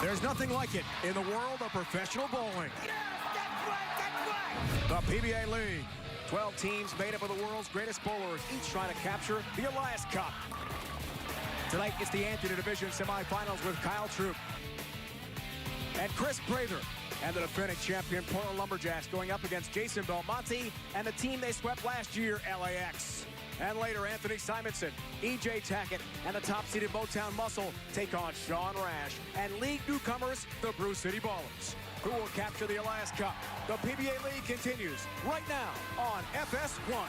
There's nothing like it in the world of professional bowling. The PBA League. 12 teams made up of the world's greatest bowlers, each trying to capture the Elias Cup. Tonight, it's the Antony Division semifinals with Kyle Troop and Chris Prather, and the defending champion Portland Lumberjacks going up against Jason Belmonte and the team they swept last year, LAX. And later, Anthony Simonson, E.J. Tackett, and the top-seeded Motown Muscle take on Sean Rash and league newcomers, the Brew City Ballers. Who will capture the Elias Cup? The PBA League continues right now on FS1.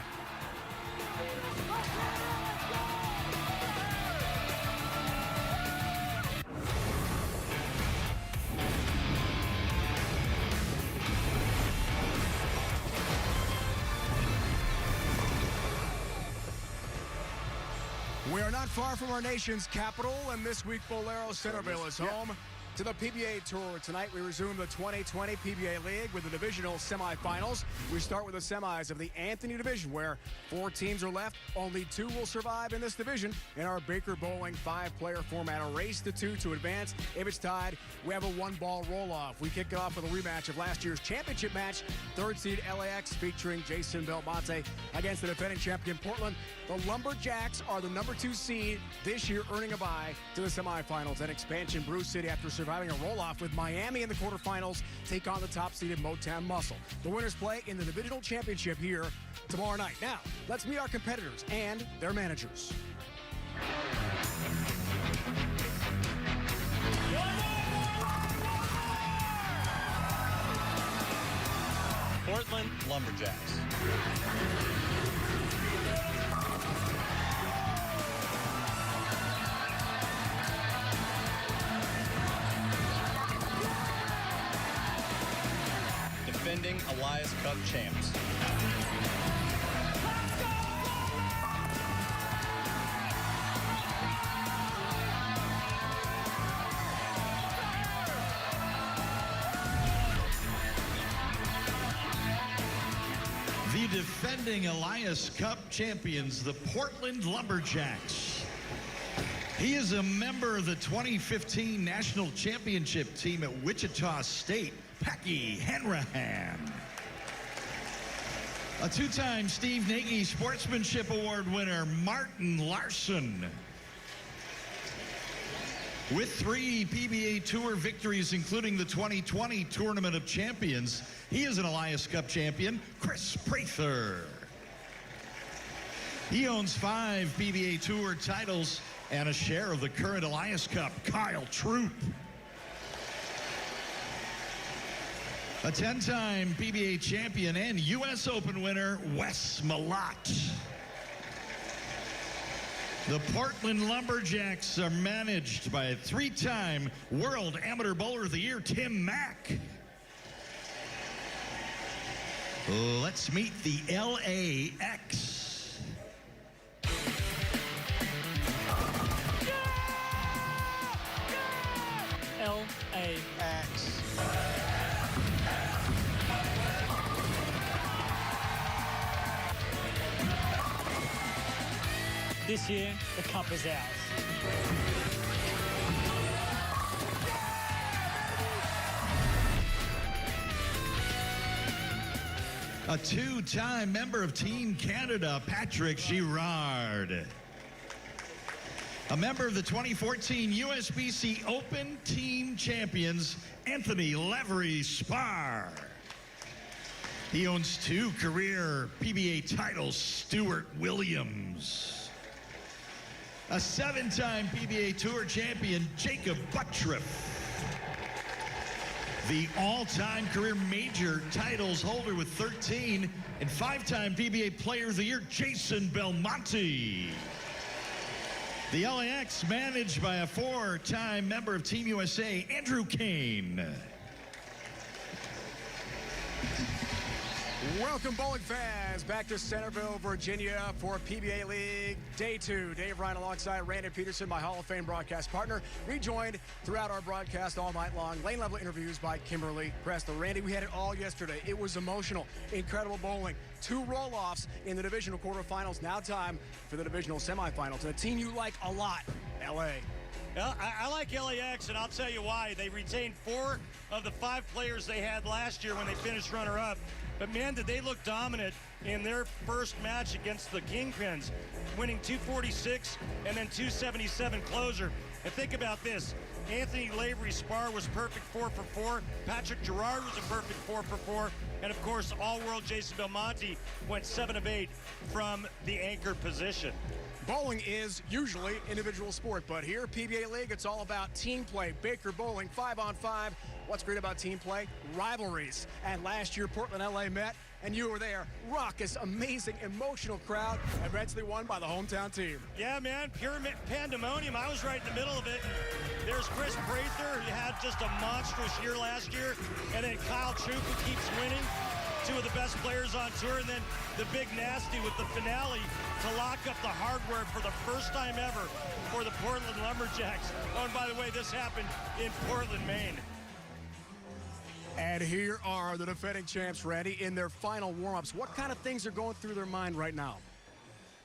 We are not far from our nation's capital, and this week Bolero Centerville is home to the PBA Tour. Tonight we resume the 2020 PBA League with the divisional semifinals. We start with the semis of the Antony Division, where 4 teams are left. Only 2 will survive in this division in our Baker Bowling 5-player format. A race to 2 to advance. If it's tied, we have a 1-ball roll-off. We kick it off with a rematch of last year's championship match. 3rd seed LAX featuring Jason Belmonte against the defending champion Portland. The Lumberjacks are the number 2 seed this year, earning a bye to the semifinals. And expansion Brew City, after surviving a roll-off with Miami in the quarterfinals, take on the top-seeded Motown Muscle. The winners play in the divisional championship here tomorrow night. Now, let's meet our competitors and their managers. Portland Lumberjacks. Defending Elias Cup champs. The defending Elias Cup champions, the Portland Lumberjacks. He is a member of the 2015 National Championship team at Wichita State, Packy Hanrahan. A 2-time Steve Nagy Sportsmanship Award winner, Martin Larson. With 3 PBA Tour victories, including the 2020 Tournament of Champions, he is an Elias Cup champion, Chris Prather. He owns 5 PBA Tour titles and a share of the current Elias Cup, Kyle Troop. A 10-time PBA champion and U.S. Open winner, Wes Malott. The Portland Lumberjacks are managed by a 3-time World Amateur Bowler of the Year, Tim Mack. Let's meet the LAX. LAX. This year, the cup is ours. A 2-time member of Team Canada, Patrick Girard. A member of the 2014 USBC Open Team Champions, Anthony Lavery Spar. He owns 2 career PBA titles, Stuart Williams. A 7-time PBA Tour champion, Jacob Buttriff. The all-time career major titles holder with 13, and 5-time PBA Player of the Year, Jason Belmonte. The LAX managed by a 4-time member of Team USA, Andrew Kane. Welcome, bowling fans, back to Centerville, Virginia for PBA League Day 2. Dave Ryan alongside Randy Peterson, my Hall of Fame broadcast partner. Rejoined throughout our broadcast all night long. Lane-level interviews by Kimberly Presto. Randy, we had it all yesterday. It was emotional, incredible bowling. 2 roll-offs in the divisional quarterfinals. Now time for the divisional semifinals. And a team you like a lot, LA. Well, I like LAX, and I'll tell you why. They retained 4 of the 5 players they had last year when they finished runner-up. But, man, did they look dominant in their first match against the Kingpins, winning 246 and then 277 closer. And think about this. Antony Lavery's spar was perfect 4 for 4. Patrick Gerard was a perfect 4 for 4. And, of course, all-world Jason Belmonte went 7 of 8 from the anchor position. Bowling is usually individual sport, but here, PBA League, it's all about team play. Baker Bowling, 5-on-5. What's great about team play? Rivalries. And last year, Portland, LA met, and you were there. Raucous, amazing, emotional crowd, eventually won by the hometown team. Yeah, man, pure pandemonium. I was right in the middle of it. There's Chris Prather, who had just a monstrous year last year, and then Kyle Troop, who keeps winning. 2 of the best players on tour, and then the big nasty with the finale to lock up the hardware for the first time ever for the Portland Lumberjacks. Oh, and by the way, this happened in Portland, Maine. And here are the defending champs, Randy, in their final warm-ups. What kind of things are going through their mind right now?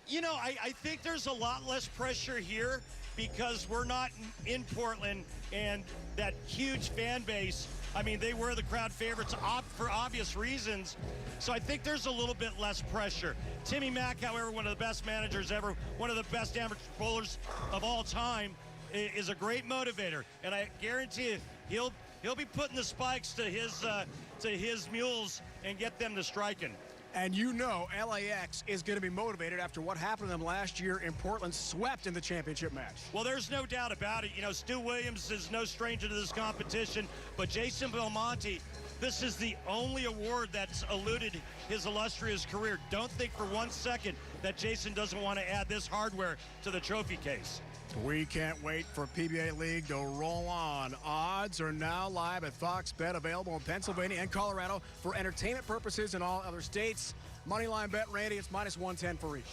You know, I think there's a lot less pressure here because we're not in Portland, and that huge fan base, I mean, they were the crowd favorites for obvious reasons. So I think there's a little bit less pressure. Timmy Mack, however, one of the best managers ever, one of the best amateur bowlers of all time, is a great motivator. And I guarantee you, he'll be putting the spikes to his mules and get them to striking. And you know LAX is going to be motivated after what happened to them last year in Portland, swept in the championship match. Well, there's no doubt about it. You know, Stu Williams is no stranger to this competition, but Jason Belmonte, this is the only award that's eluded his illustrious career. Don't think for 1 second that Jason doesn't want to add this hardware to the trophy case. We can't wait for PBA League to roll on. Odds are now live at Fox Bet, available in Pennsylvania and Colorado for entertainment purposes in all other states. Moneyline bet, Randy, it's -110 for each.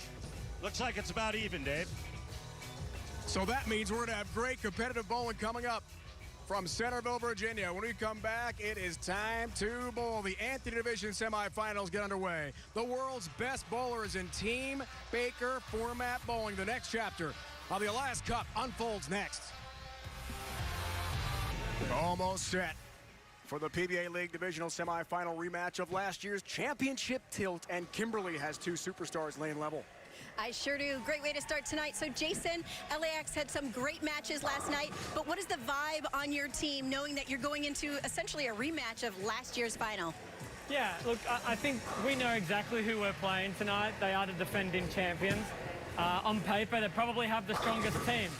Looks like it's about even, Dave. So that means we're going to have great competitive bowling coming up from Centerville, Virginia. When we come back, it is time to bowl. The Antony Division semifinals get underway. The world's best bowlers in Team Baker format bowling. The next chapter of the Elias Cup unfolds next. Almost set for the PBA League Divisional semifinal rematch of last year's championship tilt, and Kimberly has 2 superstars lane level. I sure do. Great way to start tonight. So, Jason, LAX had some great matches last night, but what is the vibe on your team knowing that you're going into essentially a rematch of last year's final? Yeah, look, I think we know exactly who we're playing tonight. They are the defending champions. On paper, they probably have the strongest team.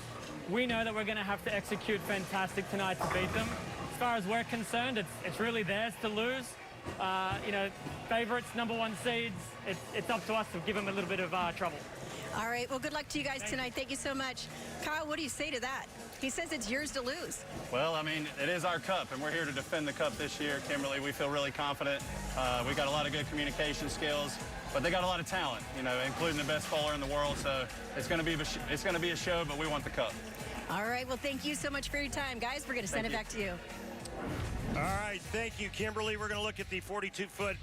We know that we're going to have to execute fantastic tonight to beat them. As far as we're concerned, it's really theirs to lose. You know, favorites, #1 seeds, it's up to us to give them a little bit of trouble. All right, well, good luck to you guys tonight. Thank you so much. Kyle, what do you say to that? He says it's yours to lose. Well, I mean, it is our cup, and we're here to defend the cup this year. Kimberly, we feel really confident. We got a lot of good communication skills, but they got a lot of talent, you know, including the best bowler in the world. So it's going to be a show, but we want the cup. All right, well, thank you so much for your time. Guys, we're going to send it back to you. All right, thank you, Kimberly. We're going to look at the 42-foot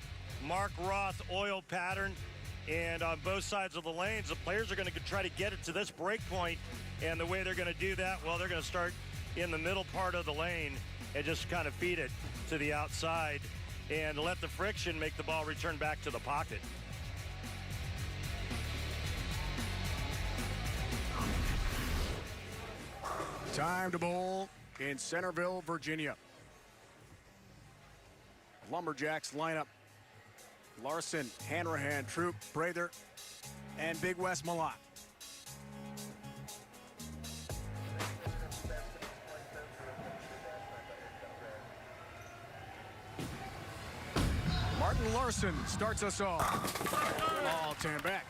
Mark Roth oil pattern. And on both sides of the lanes, the players are going to try to get it to this break point. And the way they're going to do that, well, they're going to start in the middle part of the lane and just kind of feed it to the outside and let the friction make the ball return back to the pocket. Time to bowl in Centerville, Virginia. Lumberjacks lineup. Larson, Hanrahan, Troop, Prather, and Big West Malott. Martin Larson starts us off. Ball 10 back.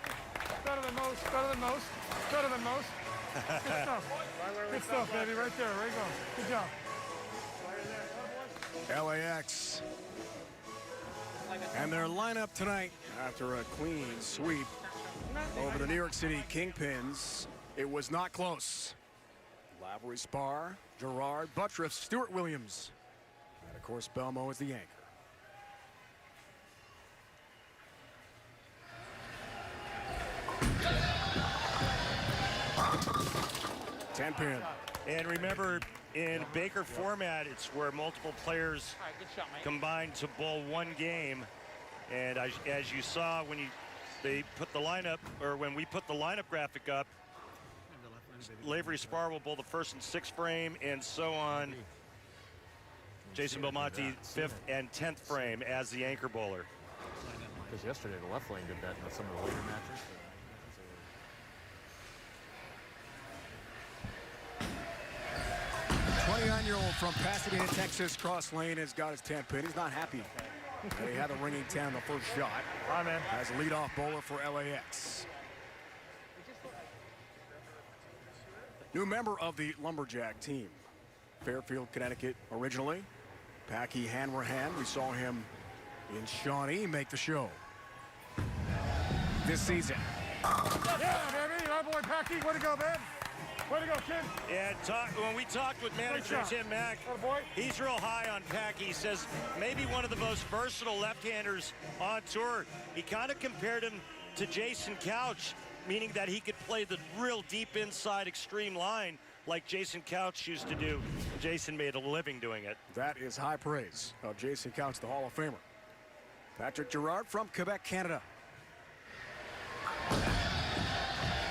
Better than most, better than most, better than most. Good stuff. Good stuff, baby, right there, right go. Good job. LAX. And their lineup tonight, after a clean sweep over the New York City Kingpins, it was not close. Lavery, Spar, Gerard, Buttriff, Stuart Williams, and of course Belmo is the anchor. Ten pin And remember, in Baker format, it's where multiple players combine to bowl one game. And as you saw when they put the lineup, or when we put the lineup graphic up, Lavery Spar will bowl the first and 6th frame, and so on. Jason Belmonte 5th and 10th frame as the anchor bowler. Because yesterday the left lane did that in some of the later matches. 29-year-old from Pasadena, Texas, cross lane has got his 10 pin. He's not happy that he had a ringing 10 on the first shot. Hi, man. As leadoff bowler for LAX. New member of the Lumberjack team. Fairfield, Connecticut originally. Packy Hanrahan, we saw him in Shawnee make the show this season. Yeah, baby. Oh, boy, Packy. Way to go, man. Way to go, kid. Yeah, when we talked with manager Tim Mack, he's real high on Packy. He says maybe one of the most versatile left-handers on tour. He kind of compared him to Jason Couch, meaning that he could play the real deep inside extreme line like Jason Couch used to do. Jason made a living doing it. That is high praise of Jason Couch, the Hall of Famer. Patrick Girard from Quebec, Canada.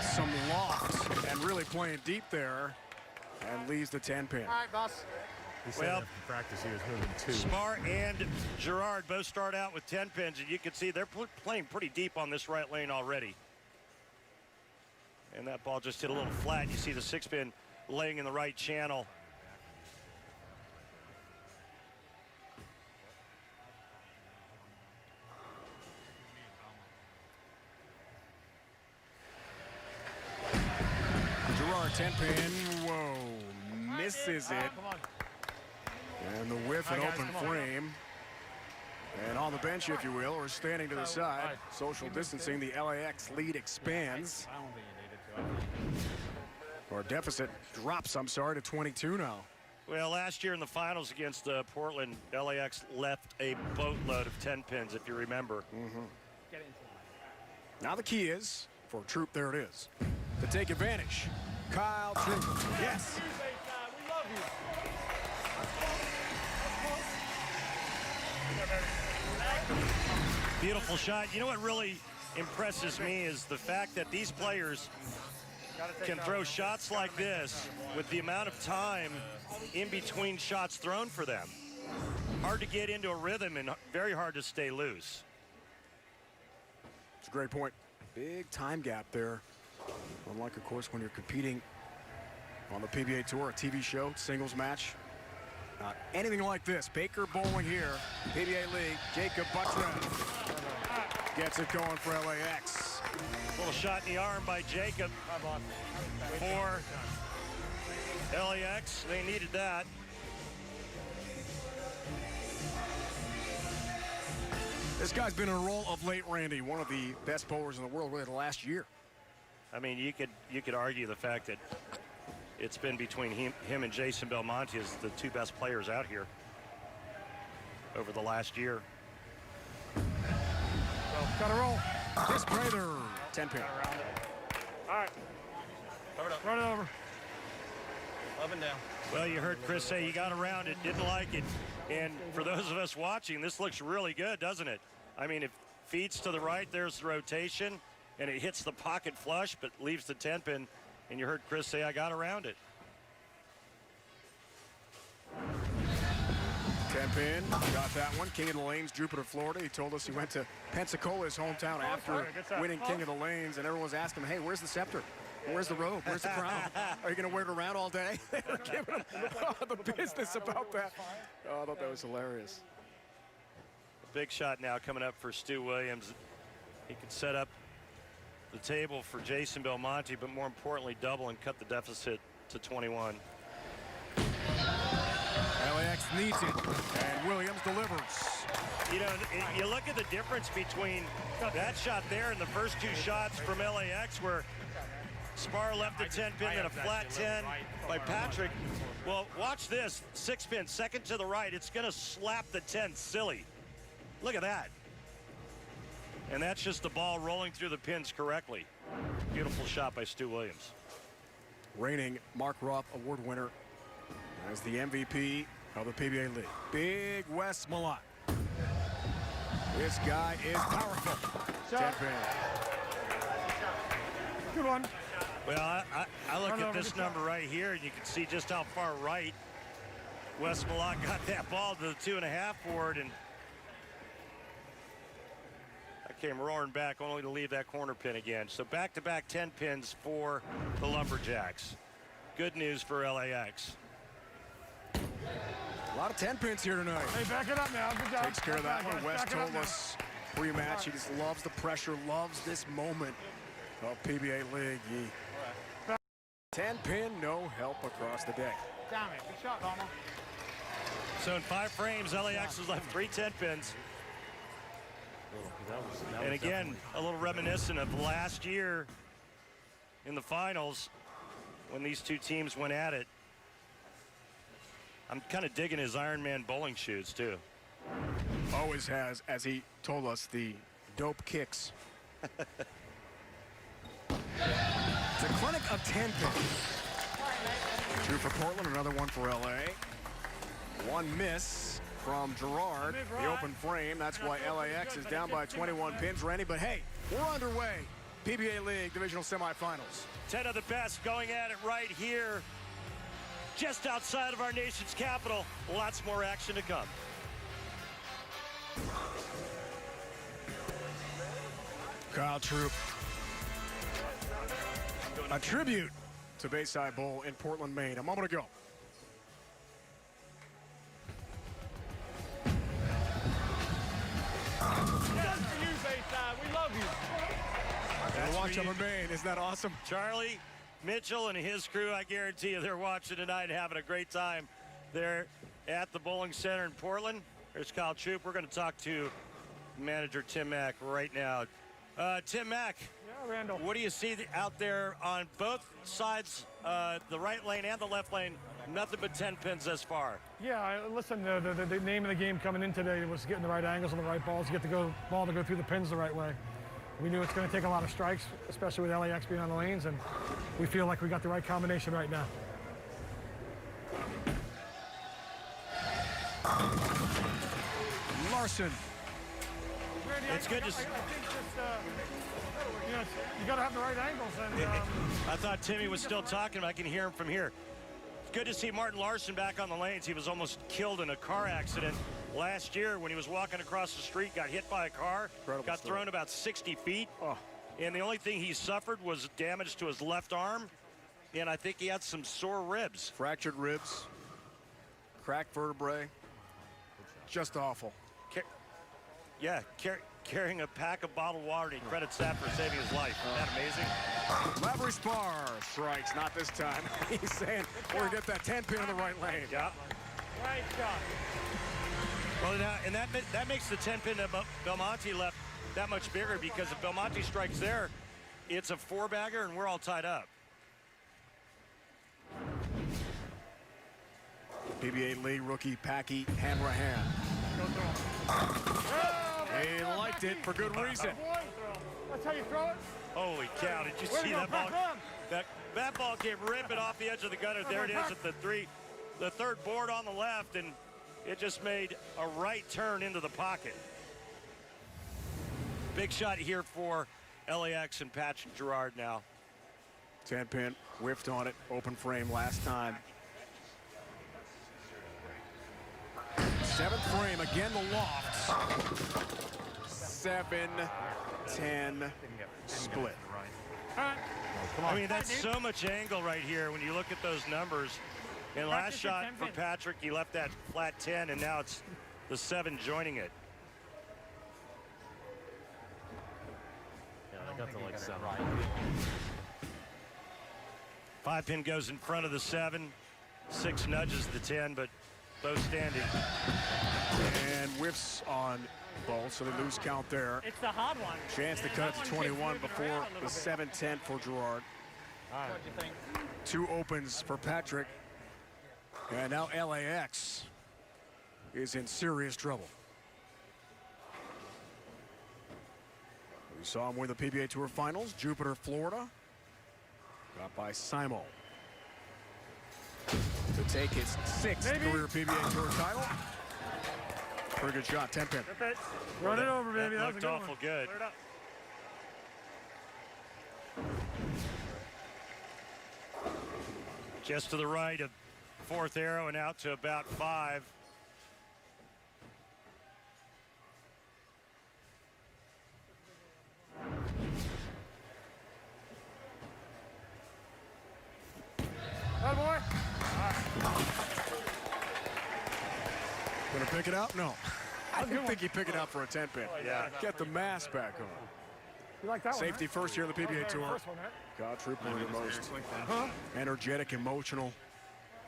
Some loft and really playing deep there, and leaves the 10 pin. All right, boss. He said Well, after practice he was moving 2. Spar and Girard both start out with 10 pins, and you can see they're playing pretty deep on this right lane already. And that ball just hit a little flat. You see the 6 pin laying in the right channel. Girard 10 pin, whoa, misses it. And the whiff and open frame. And on the bench, if you will, or standing to the side, social distancing, the LAX lead expands. Or deficit drops, I'm sorry, to 22 now. Well, last year in the finals against Portland, LAX left a boatload of 10 pins, if you remember. Now the key is, for Troop, there it is, to take advantage. Kyle Troop, yes. Beautiful shot. You know what really impresses me is the fact that these players can throw shots like this with the amount of time in between shots thrown for them. Hard to get into a rhythm and very hard to stay loose. It's a great point. Big time gap there. Unlike, of course, when you're competing on the PBA Tour, a TV show, singles match. Not anything like this. Baker bowling here. PBA League, Jacob Buttrell gets it going for LAX. Little shot in the arm by Jacob for LAX. They needed that. This guy's been in a role of late, Randy. One of the best bowlers in the world really the last year. I mean, you could argue the fact that it's been between him and Jason Belmonte as the 2 best players out here over the last year. Got to roll. Chris Prather, 10 pin. All right. Run it over. Up and down. Well, you heard Chris say he got around it, didn't like it. And for those of us watching, this looks really good, doesn't it? I mean, it feeds to the right, there's the rotation, and it hits the pocket flush, but leaves the 10 pin. And you heard Chris say, I got around it. 10 pin, got that one. King of the Lanes, Jupiter, Florida. He told us he went to Pensacola, his hometown, after winning King of the Lanes, and everyone was asking him, hey, where's the scepter? Where's the robe? Where's the crown? Are you going to wear it around all day? They were giving him the business about that. Oh, I thought that was hilarious. Big shot now coming up for Stu Williams. He can set up the table for Jason Belmonte, but more importantly, double and cut the deficit to 21. LAX needs it, and Williams delivers. You know, you look at the difference between that shot there and the first 2 shots from LAX, where Spar left the 10 pin and a flat 10 by Patrick. Well, watch this. 6 pin, second to the right. It's going to slap the 10 silly. Look at that. And that's just the ball rolling through the pins correctly. Beautiful shot by Stu Williams. reigning Mark Ruff Award winner as the MVP of the PBA League. Big Wes Malott. This guy is powerful. 10-pin. Good one. Well, I look at this number right here, and you can see just how far right Wes Malott got that ball to the 2.5 board, and I came roaring back only to leave that corner pin again. So back-to-back 10 pins for the Lumberjacks. Good news for LAX. A lot of 10 pins here tonight. Hey, back it up now. Good job. Takes care of that one. Wes Back it up told now. us pre-match he just loves the pressure, loves this moment of PBA League. 10 pin, no help across the deck. Damn it. Good shot, Normal. So in 5 frames, LAX was left 3 10 pins. And again, a little reminiscent of last year in the finals when these two teams went at it. I'm kind of digging his Ironman bowling shoes, too. Always has, as he told us, the dope kicks. It's a clinic of 10 pins. 2 for Portland, another one for LA. 1 miss from Gerard, the open frame. That's why LAX is down by 21 pins, Randy. But hey, we're underway. PBA League Divisional Semifinals. 10 of the best going at it right here, just outside of our nation's capital. Lots more action to come. Kyle Troop. A tribute to Bayside Bowl in Portland, Maine. A moment ago. That's for you, Bayside. We love you. And watch them in Maine. Isn't that awesome? Charlie Mitchell and his crew, I guarantee you they're watching tonight and having a great time there at the Bowling Center in Portland. There's Kyle Troop. We're going to talk to manager Tim Mack right now. Tim Mack, Yeah, Randall. what do you see out there on both sides, the right lane and the left lane? Nothing but 10 pins thus far. Yeah, listen, the name of the game coming in today was getting the right angles on the right balls, get the ball to go through the pins the right way. We knew it's going to take a lot of strikes, especially with LAX being on the lanes, and we feel like we got the right combination right now. Larson. It's good to see. I think just, you know, you got to have the right angles. And I thought Timmy was still talking, but I can hear him from here. It's good to see Martin Larson back on the lanes. He was almost killed in a car accident last year when he was walking across the street, got hit by a car, got thrown about 60 feet. And the only thing he suffered was damage to his left arm. And I think he had some sore ribs. Fractured ribs. Cracked vertebrae. Just awful. Carrying a pack of bottled water, and he credits that for saving his life. Isn't that amazing? Lavery Spar strikes, not this time. He's saying, we're going to get that 10 pin in the right lane. Yeah. right shot. Well, now, and that makes the 10 pin that Belmonte left that much bigger, because if Belmonte strikes there, it's a 4-bagger, and we're all tied up. PBA League rookie Packy Hanrahan. He liked it for good reason. That's how you throw it? Holy cow, did you see that ball? That ball came ripping off the edge of the gutter. There it is at the third board on the left, and it just made a right turn into the pocket. Big shot here for LAX and Patrick Gerard now. 10 pin, whiffed on it, open frame last time. 7th frame, again the lofts. 7-10 split. I mean, that's so much angle right here when you look at those numbers. And last shot for Patrick, he left that flat 10, and now it's the 7 joining it. Yeah, they got to like 7. 5 pin goes in front of the 7. 6 nudges the 10, but both standing. And whiffs on both, so they lose count there. It's the hard one. Chance to cut it to 21 before the 7-10 for Gerard. What do you think? 2 opens for Patrick. And now LAX is in serious trouble. We saw him win the PBA Tour Finals, Jupiter, Florida. Got by Simo. to take his 6th career PBA Tour title. Pretty good shot, 10-pin. Run it over, baby. That That was looked a good awful one. good. Clear it up. Just to the right of 4th arrow and out to about 5. Good boy. Gonna pick it up? No. I didn't think he'd pick it up for a 10-pin. Yeah. Get the mask back on. You like that one, Safety right? first here in the PBA That was the Tour. first one, right? Quadruple the most energetic, emotional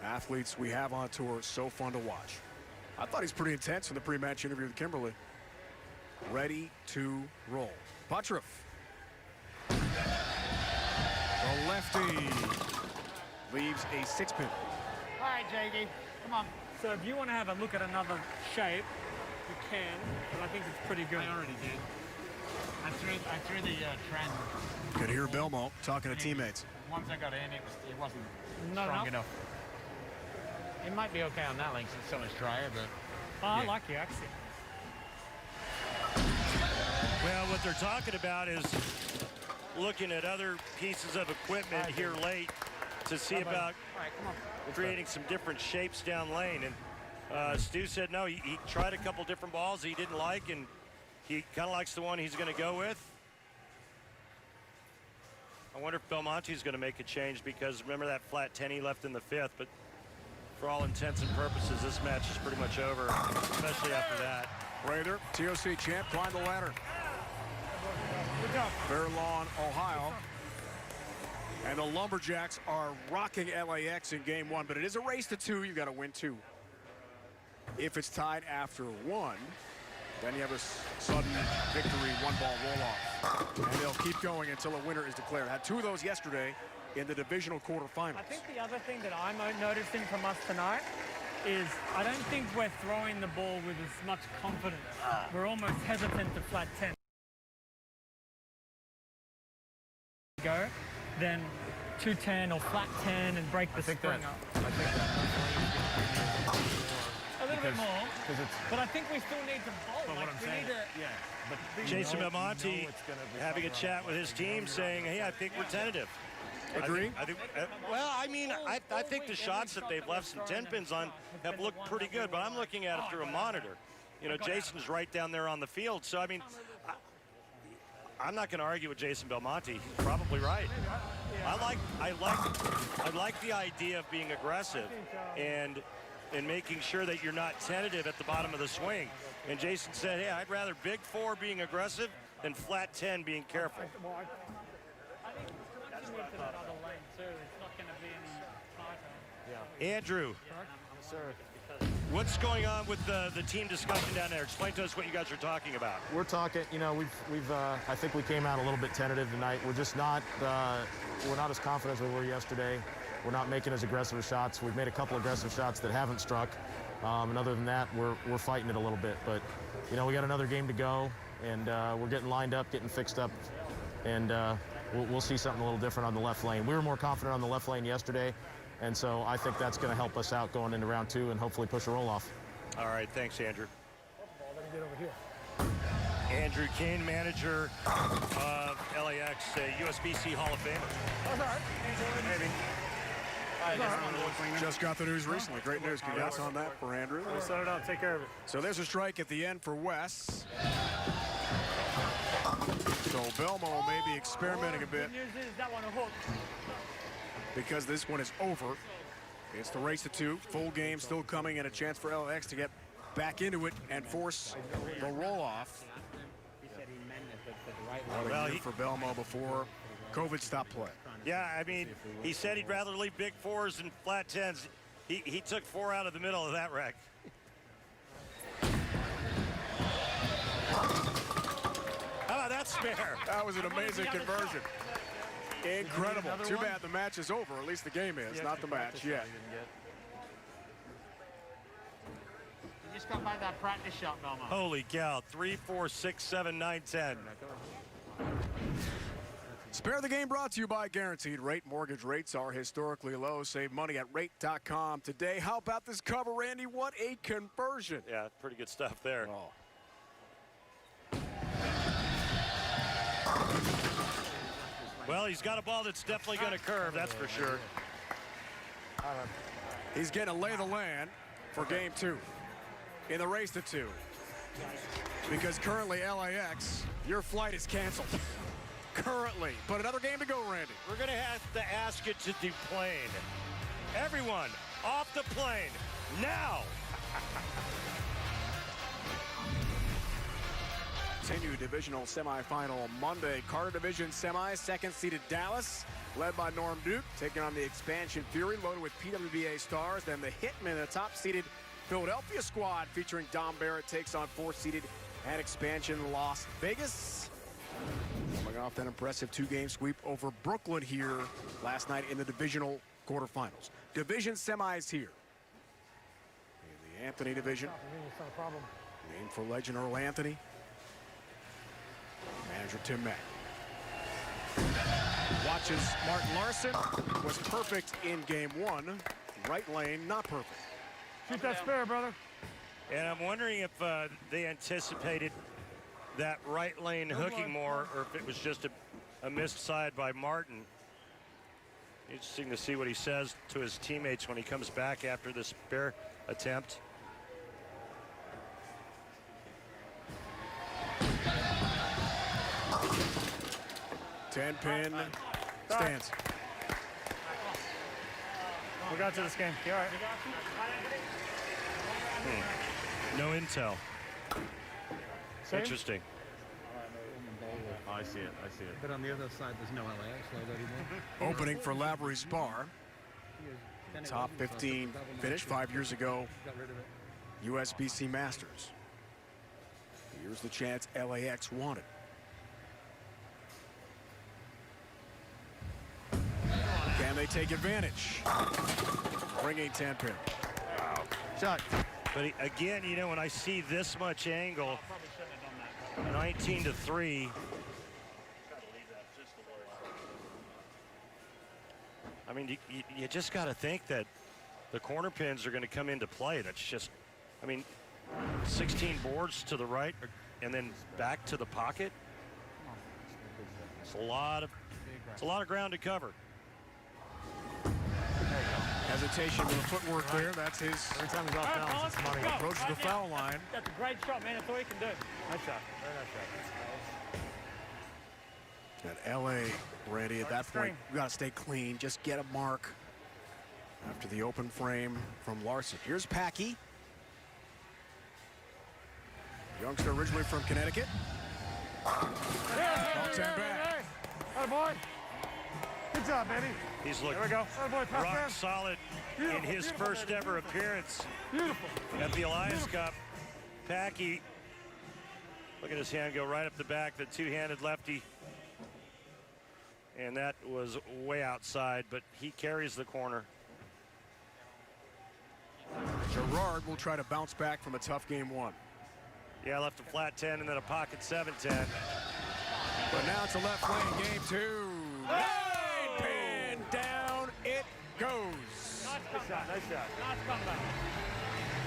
athletes we have on tour. So fun to watch. I thought he's pretty intense in the pre-match interview with Kimberly. Ready to roll. Patriff. The lefty leaves a 6-pin. All right, JD, come on. So if you want to have a look at another shape, you can, but I think it's pretty good. I already did. I threw the trend. Could hear Belmont talking to teammates. Once I got in, it wasn't Not strong enough? enough. It might be okay on that length, it's so much drier, but I yeah. like your accent. Well, what they're talking about is looking at other pieces of equipment here late to see about All right, come on. creating some different shapes down lane. And Stu said no, he tried a couple different balls he didn't like, and he kind of likes the one he's going to go with. I wonder if Belmonte's going to make a change, because remember that flat 10 he left in the 5th, but for all intents and purposes, this match is pretty much over, especially after that. Raider, TOC champ, climbed the ladder. Good job. Fair Lawn, Ohio. And the Lumberjacks are rocking LAX in game 1, but it is a race to 2. You've got to win 2. If it's tied after 1, then you have a sudden victory, 1-ball roll-off. And they'll keep going until a winner is declared. Had 2 of those yesterday in the divisional quarterfinals. I think the other thing that I'm noticing from us tonight is I don't think we're throwing the ball with as much confidence. We're almost hesitant to flat 10. Go, then 210 or flat 10 and break the spring up. I think that A little bit more, because it's. but I think we still need to bowl. But what Like, I'm we saying, need to, yeah. But Jason Belmonte having a chat with his team, saying, hey, I think we're tentative. Agree? I think, well, I mean, I think the shots that they've left some 10 pins on have looked pretty good, but I'm looking at it through a monitor. You know, Jason's right down there on the field, so I mean, I'm not going to argue with Jason Belmonte. He's probably right. I like the idea of being aggressive and making sure that you're not tentative at the bottom of the swing. And Jason said, hey, I'd rather big 4 being aggressive than flat 10 being careful. I think we move to that other lane too. It's not going to be any tighter. Andrew, Sir. what's going on with the team discussion down there? Explain to us what you guys are talking about. We're talking, you know, we've I think we came out a little bit tentative tonight. We're just not, we're not as confident as we were yesterday. We're not making as aggressive shots. We've made a couple aggressive shots that haven't struck. And other than that, we're fighting it a little bit. But, you know, we got another game to go, and we're getting lined up, getting fixed up, and we'll see something a little different on the left lane. We were more confident on the left lane yesterday, and so I think that's going to help us out going into round 2 and hopefully push a roll-off. All right, thanks, Andrew. Let me get over here. Andrew Kane, manager of LAX, a USBC Hall of Famer. That's all right. Maybe. Just got the news recently. Great news. Congrats on that for Andrew. We'll set it up. Take care of it. So there's a strike at the end for Wes. So Belmo may be experimenting a bit Good news is that one a hook. because this one is over. It's the race to 2. Full game still coming, and a chance for LX to get back into it and force the roll-off. Well, For Belmo before COVID stopped play. yeah, I mean, he said he'd rather leave big 4s and flat 10s. He took 4 out of the middle of that wreck. How about that spare? That was an amazing conversion. Incredible. Too bad the match is over. At least the game is, not the match yet. You just got by that practice shot, Belmont. Holy cow, 3, 4, 6, 7, 9, 10. Spare the Game brought to you by Guaranteed Rate. Mortgage rates are historically low. Save money at rate.com today. How about this cover, Randy? What a conversion. Yeah, pretty good stuff there. Oh. Well, he's got a ball that's definitely going to curve, that's for sure. He's getting a lay of the land for game 2 in the race to 2. Because currently, LAX, your flight is canceled. Currently. But another game to go, Randy. We're going to have to ask you to deplane. Everyone, off the plane, now! Continue divisional semifinal Monday. Carter Division semis, second-seeded Dallas, led by Norm Duke, taking on the expansion Fury, loaded with PWBA stars. Then the Hitmen, the top-seeded Philadelphia squad, featuring Dom Barrett, takes on fourth-seeded and expansion Las Vegas. Coming off that impressive 2-game sweep over Brooklyn here last night in the divisional quarterfinals. Division semis here. In the Antony division. It's not a problem. Named for legend Earl Antony. Manager Tim Mack. Watches Martin Larson. Was perfect in game 1. Right lane, not perfect. Shoot that spare, brother. And I'm wondering if they anticipated that right lane hooking more, or if it was just a missed side by Martin. Interesting to see what he says to his teammates when he comes back after this spare attempt. Ten-pin stands. We got to this game. You all right? No intel. Same? Interesting. Oh, I see it. I see it. But on the other side, there's no LAX logo anymore. Opening for Lavery Spar. Top 15 finish 5 years ago. Got rid of it. USBC Masters. Here's the chance LAX wanted. Can they take advantage? Bringing 10-pin. Wow. Shot. But again, you know, when I see this much angle, 19-3. I mean, you just got to think that the corner pins are going to come into play. That's just, I mean, 16 boards to the right and then back to the pocket. It's a lot of ground to cover. Hesitation with the footwork there. That's his. Every time he's off balance, it's money. Approaches the foul line. That's a great shot, man. That's all you can do. Nice shot. Very nice shot. At LA, Randy, at that point, we got to stay clean. Just get a mark after the open frame from Larson. Here's Packy. Youngster originally from Connecticut. Hey, back. boy. Good job, baby. He's looking There we go. Boy, rock solid in his first ever appearance at the Elias Cup. Packy, look at his hand go right up the back, the two-handed lefty. And that was way outside, but he carries the corner. Gerard will try to bounce back from a tough game 1. Yeah, left a flat 10 and then a pocket 7-10. But now it's a left lane game 2. Pin down it goes. Nice shot. Nice shot. Nice comeback.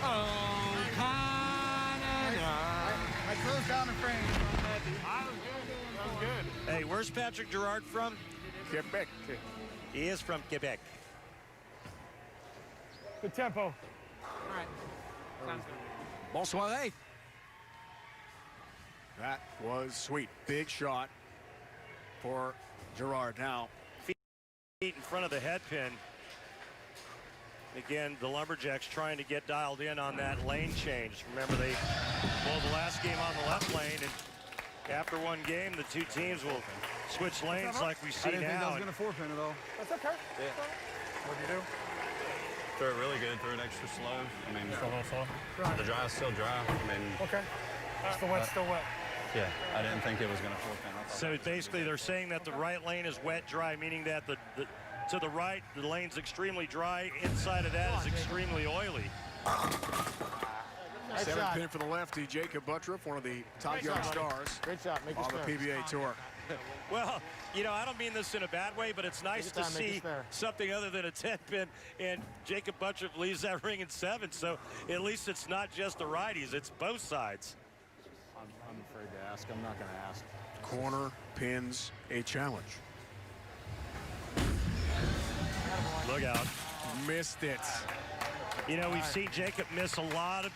Oh, Canada. I closed down the frame. I was good. Hey, where's Patrick Gerard from? Quebec. He is from Quebec. Good tempo. All right. Sounds good. Bonsoir. That was sweet. Big shot for Gerard. Now, Feet in front of the head pin. Again, the Lumberjacks trying to get dialed in on that lane change. Remember, they pulled the last game on the left lane, and after one game, the two teams will switch lanes like we see I didn't think I now. was going to forfeit it all. That's okay. Yeah. What'd you do? Throw it really good, throw it extra slow. I mean, the dry is still dry. I mean, Okay. Still wet, still wet. yeah, I didn't think it was going to forfeit. So basically, they're saying that the right lane is wet dry, meaning that to the right, the lane's extremely dry. Inside of that is extremely oily. Nice 7 shot. pin for the lefty, Jacob Buttriff, one of the top young stars Great shot. Make it on the straight. PBA Tour. Well, you know, I don't mean this in a bad way, but it's nice to see something other than a 10-pin, and Jacob Buttriff leaves that ring in 7, so at least it's not just the righties, it's both sides. I'm afraid to ask. I'm not going to ask. Corner pins a challenge. Look out. Missed it. You know, we've seen Jacob miss a lot of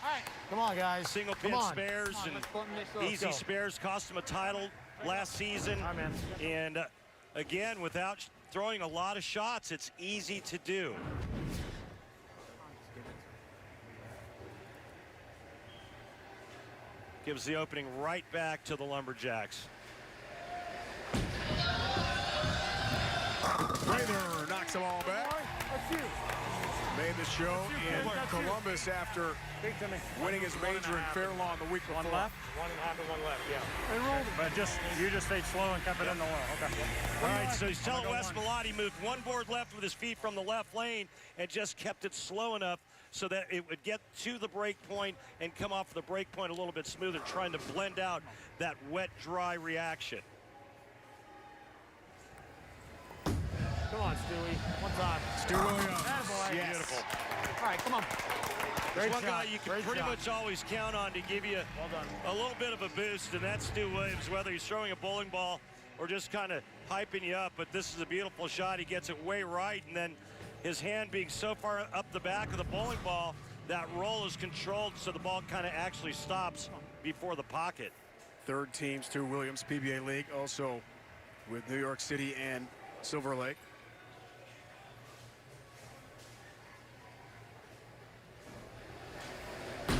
Come on, guys. single pin spares and easy spares, cost him a title last season. And again, without throwing a lot of shots, it's easy to do. Gives the opening right back to the Lumberjacks. Rather knocks them all back. Made the show in Columbus after winning his major in Fairlawn the week before. One left? One and a half and one left, yeah. But you just stayed slow and kept it in the wall. Okay. All right, so he's telling Wes Malati moved one board left with his feet from the left lane and just kept it slow enough so that it would get to the break point and come off the break point a little bit smoother, trying to blend out that wet-dry reaction. Come on, Stewie. One time. Stu Williams. Attaboy. Yes. Beautiful. All right, come on. There's one guy you can pretty much always count on to give you a little bit of a boost, and that's Stu Williams, whether he's throwing a bowling ball or just kind of hyping you up. But this is a beautiful shot. He gets it way right, and then his hand being so far up the back of the bowling ball, that roll is controlled so the ball kind of actually stops before the pocket. Third team, Stu Williams, PBA League, also with New York City and Silver Lake.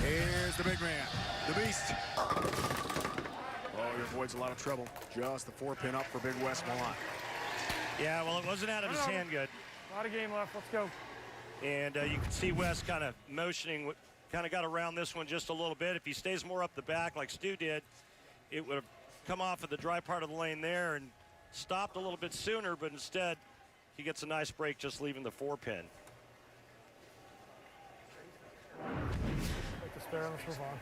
Here's the big man, the beast. Oh, he avoids a lot of trouble. Just the 4-pin up for Big Wes Malati. Yeah, well, it wasn't out of his hand good. A lot of game left. Let's go. And you can see Wes kind of motioning, kind of got around this one just a little bit. If he stays more up the back like Stu did, it would have come off of the dry part of the lane there and stopped a little bit sooner, but instead he gets a nice break just leaving the 4-pin. Take the spare. Let's move on.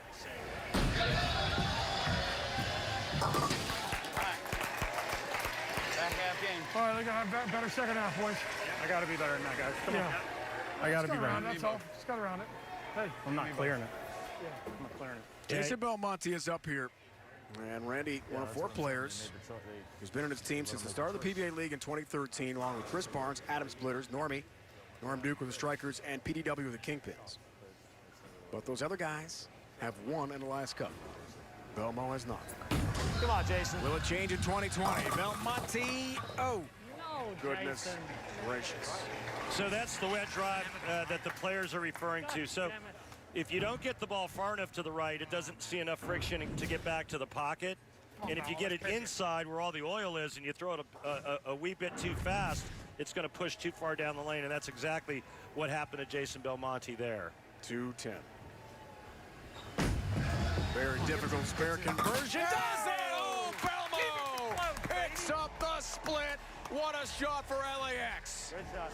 Back half game. All right, they got a better second half, boys. I got to be better than that, guys. Come on. I got to be Got better. around, that's all. Just got around it. Hey. I'm not clearing it. I'm not clearing it. Jason Belmonte is up here. And Randy, one of 4 players who's been in his team since the start of the PBA League in 2013, along with Chris Barnes, Adam Splitters, Norm Duke with the Strikers, and PDW with the Kingpins. But those other guys have won in the last cup. Belmo has not. Come on, Jason. Will it change in 2020? Belmonte, oh, No, goodness Jason. gracious. So that's the wet drive that the players are referring to. So if you don't get the ball far enough to the right, it doesn't see enough friction to get back to the pocket. And if you get it inside where all the oil is and you throw it a wee bit too fast, it's going to push too far down the lane. And that's exactly what happened to Jason Belmonte there. 2-10. Very difficult spare conversion. Does it? Oh, Belmo picks up the split. What a shot for LAX. Good shot.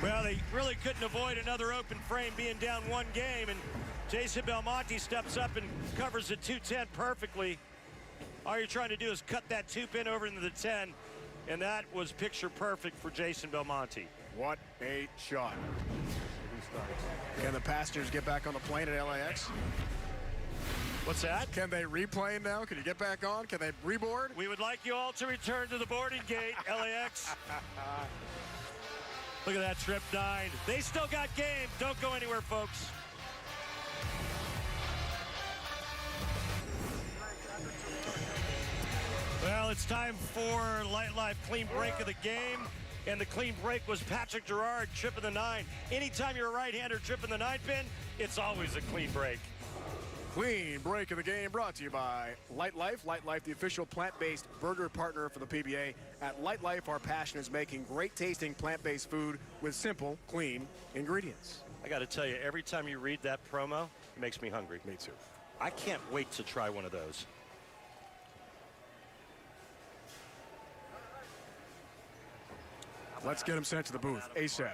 Well, they really couldn't avoid another open frame being down 1 game, and Jason Belmonte steps up and covers the 2-10 perfectly. All you're trying to do is cut that 2-pin over into the 10, and that was picture perfect for Jason Belmonte. What a shot. Can the passengers get back on the plane at LAX? What's that? Can they replane now? Can you get back on? Can they reboard? We would like you all to return to the boarding gate, LAX. Look at that trip 9. They still got game. Don't go anywhere, folks. Well, it's time for Light Life Clean Break of the game. And the clean break was Patrick Gerard tripping the 9. Anytime you're a right-hander tripping the 9-pin, it's always a clean break. Clean break of the game brought to you by Light Life. Light Life, the official plant-based burger partner for the PBA. At Light Life, our passion is making great-tasting plant-based food with simple, clean ingredients. I got to tell you, every time you read that promo, it makes me hungry. Me too. I can't wait to try one of those. Let's get him sent to the booth ASAP.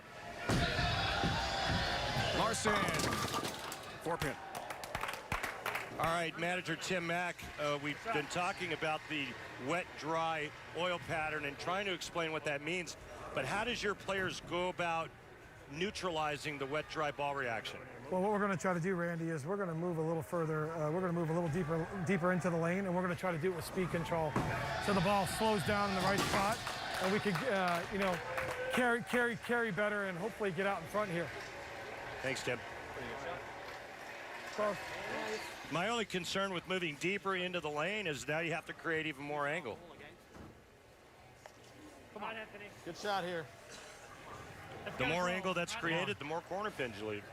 Larson, 4-pin. All right, manager Tim Mack, we've been talking about the wet-dry oil pattern and trying to explain what that means. But how does your players go about neutralizing the wet-dry ball reaction? Well, what we're going to try to do, Randy, is we're going to move a little further. We're going to move a little deeper into the lane, and we're going to try to do it with speed control, so the ball slows down in the right spot, and we could, you know, carry better, and hopefully get out in front here. Thanks, Tim. Close. My only concern with moving deeper into the lane is now you have to create even more angle. Come on, Anthony. Good shot here. The more angle that's created, the more corner pins you leave.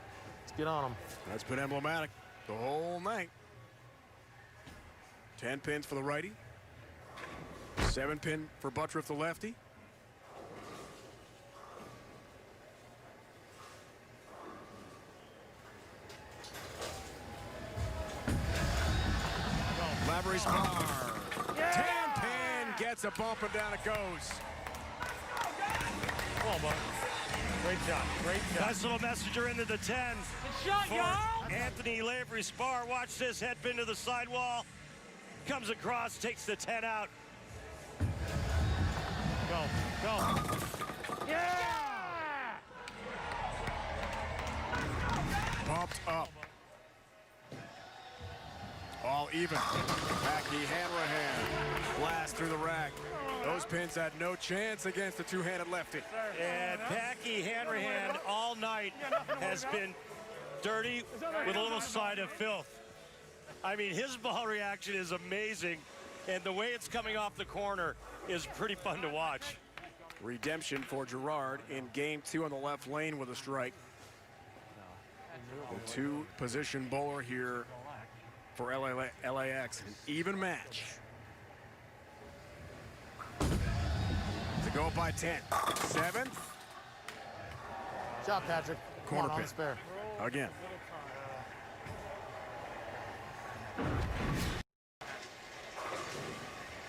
Let's get on them. That's been emblematic the whole night. 10 pins for the righty. 7 pin for Buttriff, the lefty. Lavery's car. 10 pin gets a bump and down it goes. Come on, bud. Great shot. Great shot. Nice little messenger into the 10. Good shot, y'all. Antony Lavery Spar. Watch this. Head pin to the sidewall. Comes across, takes the 10 out. Go. Go. Yeah! Bumped up. All even. Packy Hanrahan. Blast through the rack. Those pins had no chance against the two-handed lefty. And Packy Hanrahan all night has been dirty with a little side of filth. I mean, his ball reaction is amazing, and the way it's coming off the corner is pretty fun to watch. Redemption for Gerard in game 2 on the left lane with a strike. The two-position bowler here for LAX, an even match. To go by 10. 7th. Shot, Patrick. Corner on pin. the spare. Again.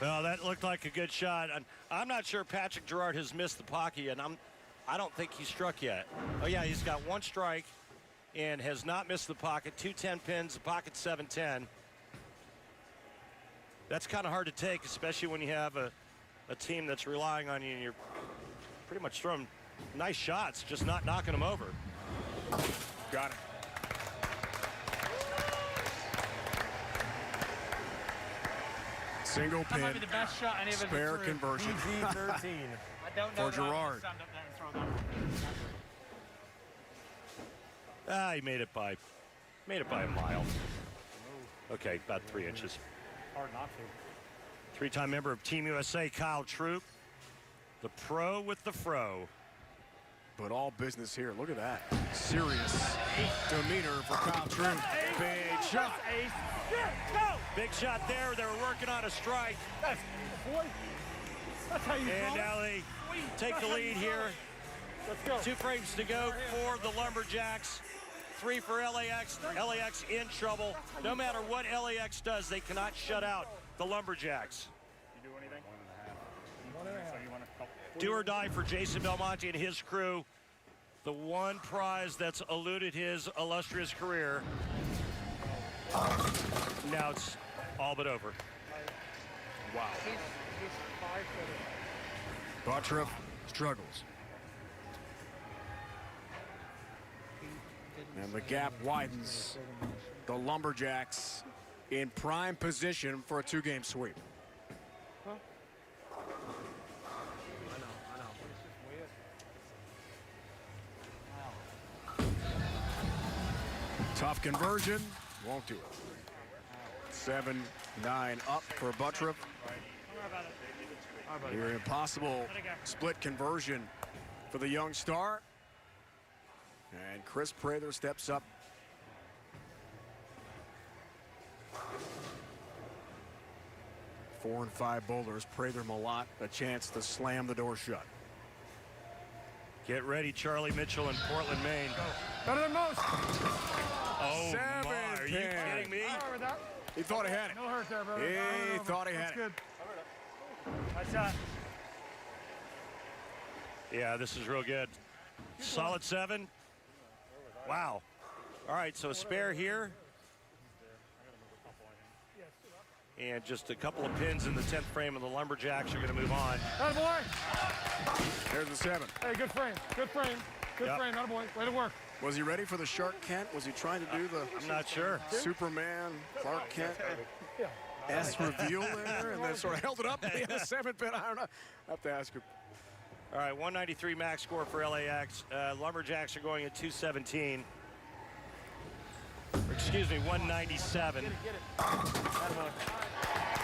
Well, that looked like a good shot. I'm not sure Patrick Gerard has missed the pocket, and I don't think he struck yet. Oh, yeah, he's got 1 strike and has not missed the pocket. 2 10 pins, the pocket 7-10. That's kind of hard to take, especially when you have a team that's relying on you and you're pretty much throwing nice shots, just not knocking them over. Got it. Single That might pin, be the best shot any of us spare threw. conversion PG-13. I don't know for Gerard. Stand up there and throw that. He made it by a mile. Okay, about 3 inches. Hard not to. 3-time member of Team USA, Kyle Troop. The pro with the fro. But all business here. Look at that. Serious demeanor for Kyle Troop. Big shot. Big shot there. They were working on a strike. That's how you And throw it. now they take the lead here. Let's go. 2 frames to go for the Lumberjacks. 3 for LAX. LAX in trouble. No matter what LAX does, they cannot shut out the Lumberjacks. You do anything? 1.5. So you want to Do or die for Jason Belmonte and his crew. The one prize that's eluded his illustrious career. Now it's all but over. Wow. Buttriff struggles. And the gap widens. The Lumberjacks in prime position for a 2-game sweep. Tough conversion, won't do it. 7-9 up for Buttriff. Here, impossible split conversion for the young star. And Chris Prather steps up. Four and 5 bowlers. Prather, Malott, a chance to slam the door shut. Get ready, Charlie Mitchell in Portland, Maine. Better than most. Oh, 7 my. Are you pin. kidding me? He thought he had it. No hurt there, brother. He thought he had That's it. good. Nice shot. Yeah, this is real good. Solid 7. Wow. All right, so a spare here. And just a couple of pins in the 10th frame, and the Lumberjacks are going to move on. Attaboy. There's the 7. Hey, good frame. Good frame. Good frame. Attaboy. Way to work. Was he ready for the Shark Kent? Was he trying to do the I'm not sure. Superman, Clark Kent Yeah. S reveal there, and then sort of held it up in the 7th pin? I don't know. I have to ask him. All right, 193 max score for LAX. Lumberjacks are going at 217. Excuse me, 197.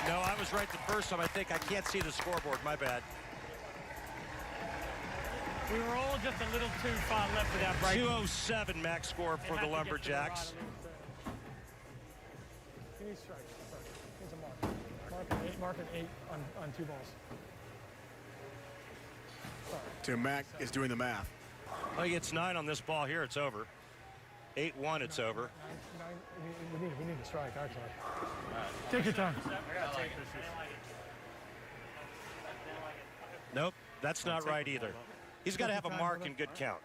No, I was right the first time. I think I can't see the scoreboard. My bad. We were all just a little too far left without break. 207 max score for the Lumberjacks. He needs strikes. Needs a mark. Mark an 8 on 2 balls. Tim Mack is doing the math. Oh, he gets 9 on this ball here. It's over. 8-1, it's over. 9, we need to strike, actually. Take your time. Nope, that's not right either. He's got to have a mark and good count.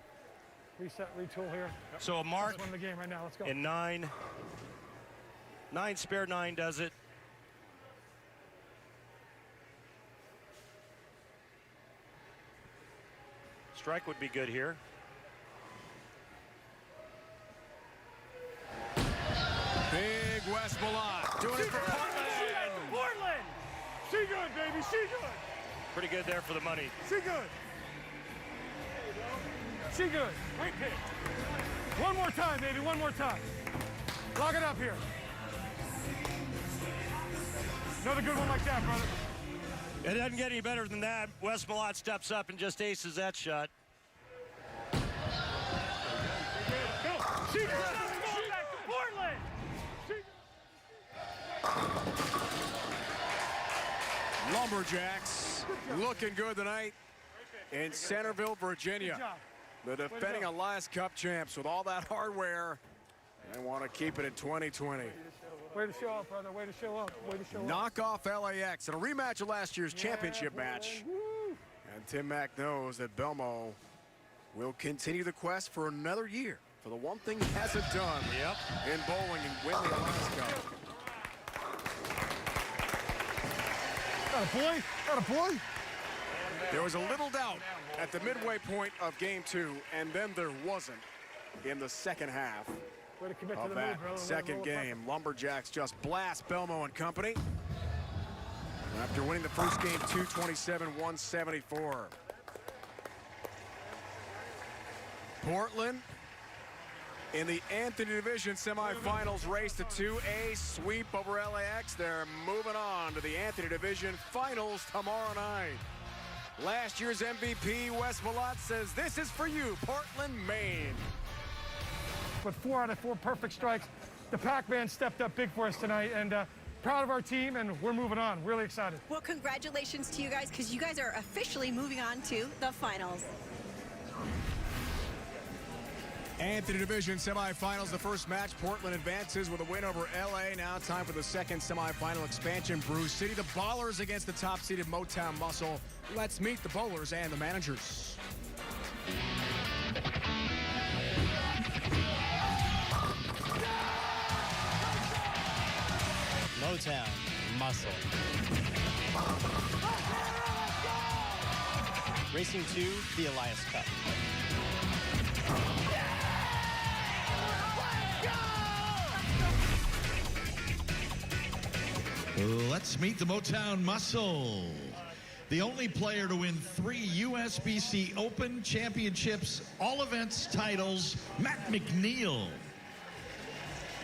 Reset, retool here. So a mark Let's win the game right now. Let's go. and 9. 9 spare 9 does it. Strike would be good here. Big West Malott doing it for Portland. Portland! She good, baby. She good. Pretty good there for the money. She good. She good. Great pick. One more time, baby. One more time. Lock it up here. Another good one like that, brother. It doesn't get any better than that. Wes Malott steps up and just aces that shot. She good. Going back to Portland. Lumberjacks looking good tonight in Centerville, Virginia. The defending Elias Cup champs with all that hardware. They want to keep it in 2020. Way to show up, brother. Way to show up. Way to show up. Knock off LAX in a rematch of last year's championship match. And Tim Mack knows that Belmo will continue the quest for another year for the one thing he hasn't done in bowling and win the Elias Cup. Got a boy. There was a little doubt at the midway point of game 2, and then there wasn't in the second half Way to commit to of the that move, brother. second game. Lumberjacks just blast Belmo and company after winning the first game 227-174. Portland in the Antony Division semifinals race to 2A sweep over LAX. They're moving on to the Antony Division finals tomorrow night. Last year's MVP, Wes Malott, says this is for you, Portland, Maine. With 4 out of 4 perfect strikes, the Pac-Man stepped up big for us tonight, and proud of our team, and we're moving on. Really excited. Well, congratulations to you guys, because you guys are officially moving on to the finals. Antony Division semifinals, the first match. Portland advances with a win over LA. Now time for the second semifinal expansion. Brew City, the Ballers against the top-seeded Motown Muscle. Let's meet the bowlers and the managers. Motown Muscle. Racing to the Elias Cup. Let's meet the Motown Muscle. The only player to win 3 USBC Open Championships, all events titles, Matt McNeil.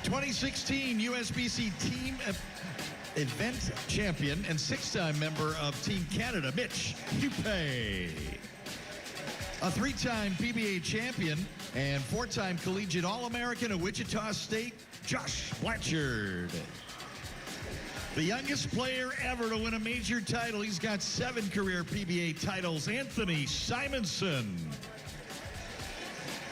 2016 USBC Team Event Champion and 6-time member of Team Canada, Mitch Hupé. A 3-time PBA champion and 4-time Collegiate All-American of Wichita State, Josh Blanchard. The youngest player ever to win a major title. He's got 7 career PBA titles, Antony Simonson.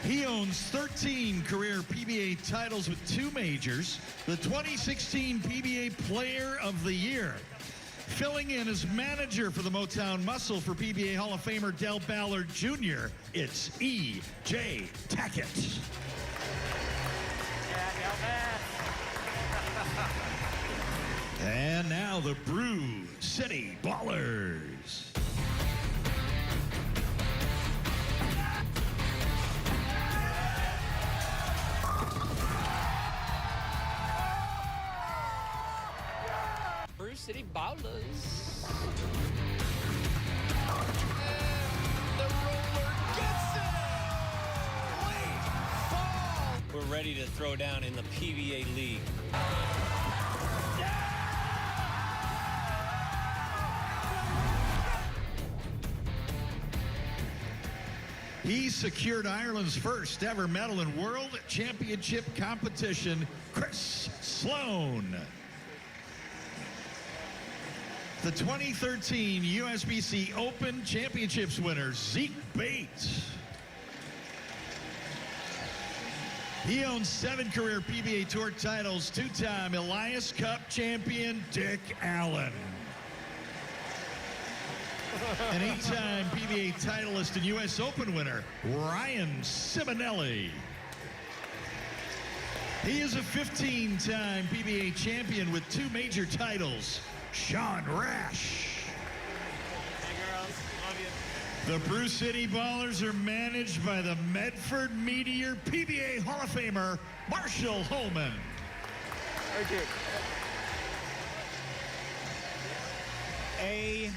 He owns 13 career PBA titles with 2 majors. The 2016 PBA Player of the Year. Filling in as manager for the Motown Muscle for PBA Hall of Famer Del Ballard Jr., it's E.J. Tackett. And now the Brew City Ballers. Brew City Ballers. We're ready to throw down in the PBA league. He secured Ireland's first ever medal in World Championship competition, Chris Sloan. The 2013 USBC Open Championships winner, Zeke Bates. He owns 7 career PBA Tour titles, 2-time Elias Cup champion, Dick Allen. An 8-time PBA titleist and U.S. Open winner, Ryan Simonelli. He is a 15-time PBA champion with 2 major titles, Sean Rash. Hey, girls. Love you. The Brew City Ballers are managed by the Medford Meteor PBA Hall of Famer, Marshall Holman. Thank you. A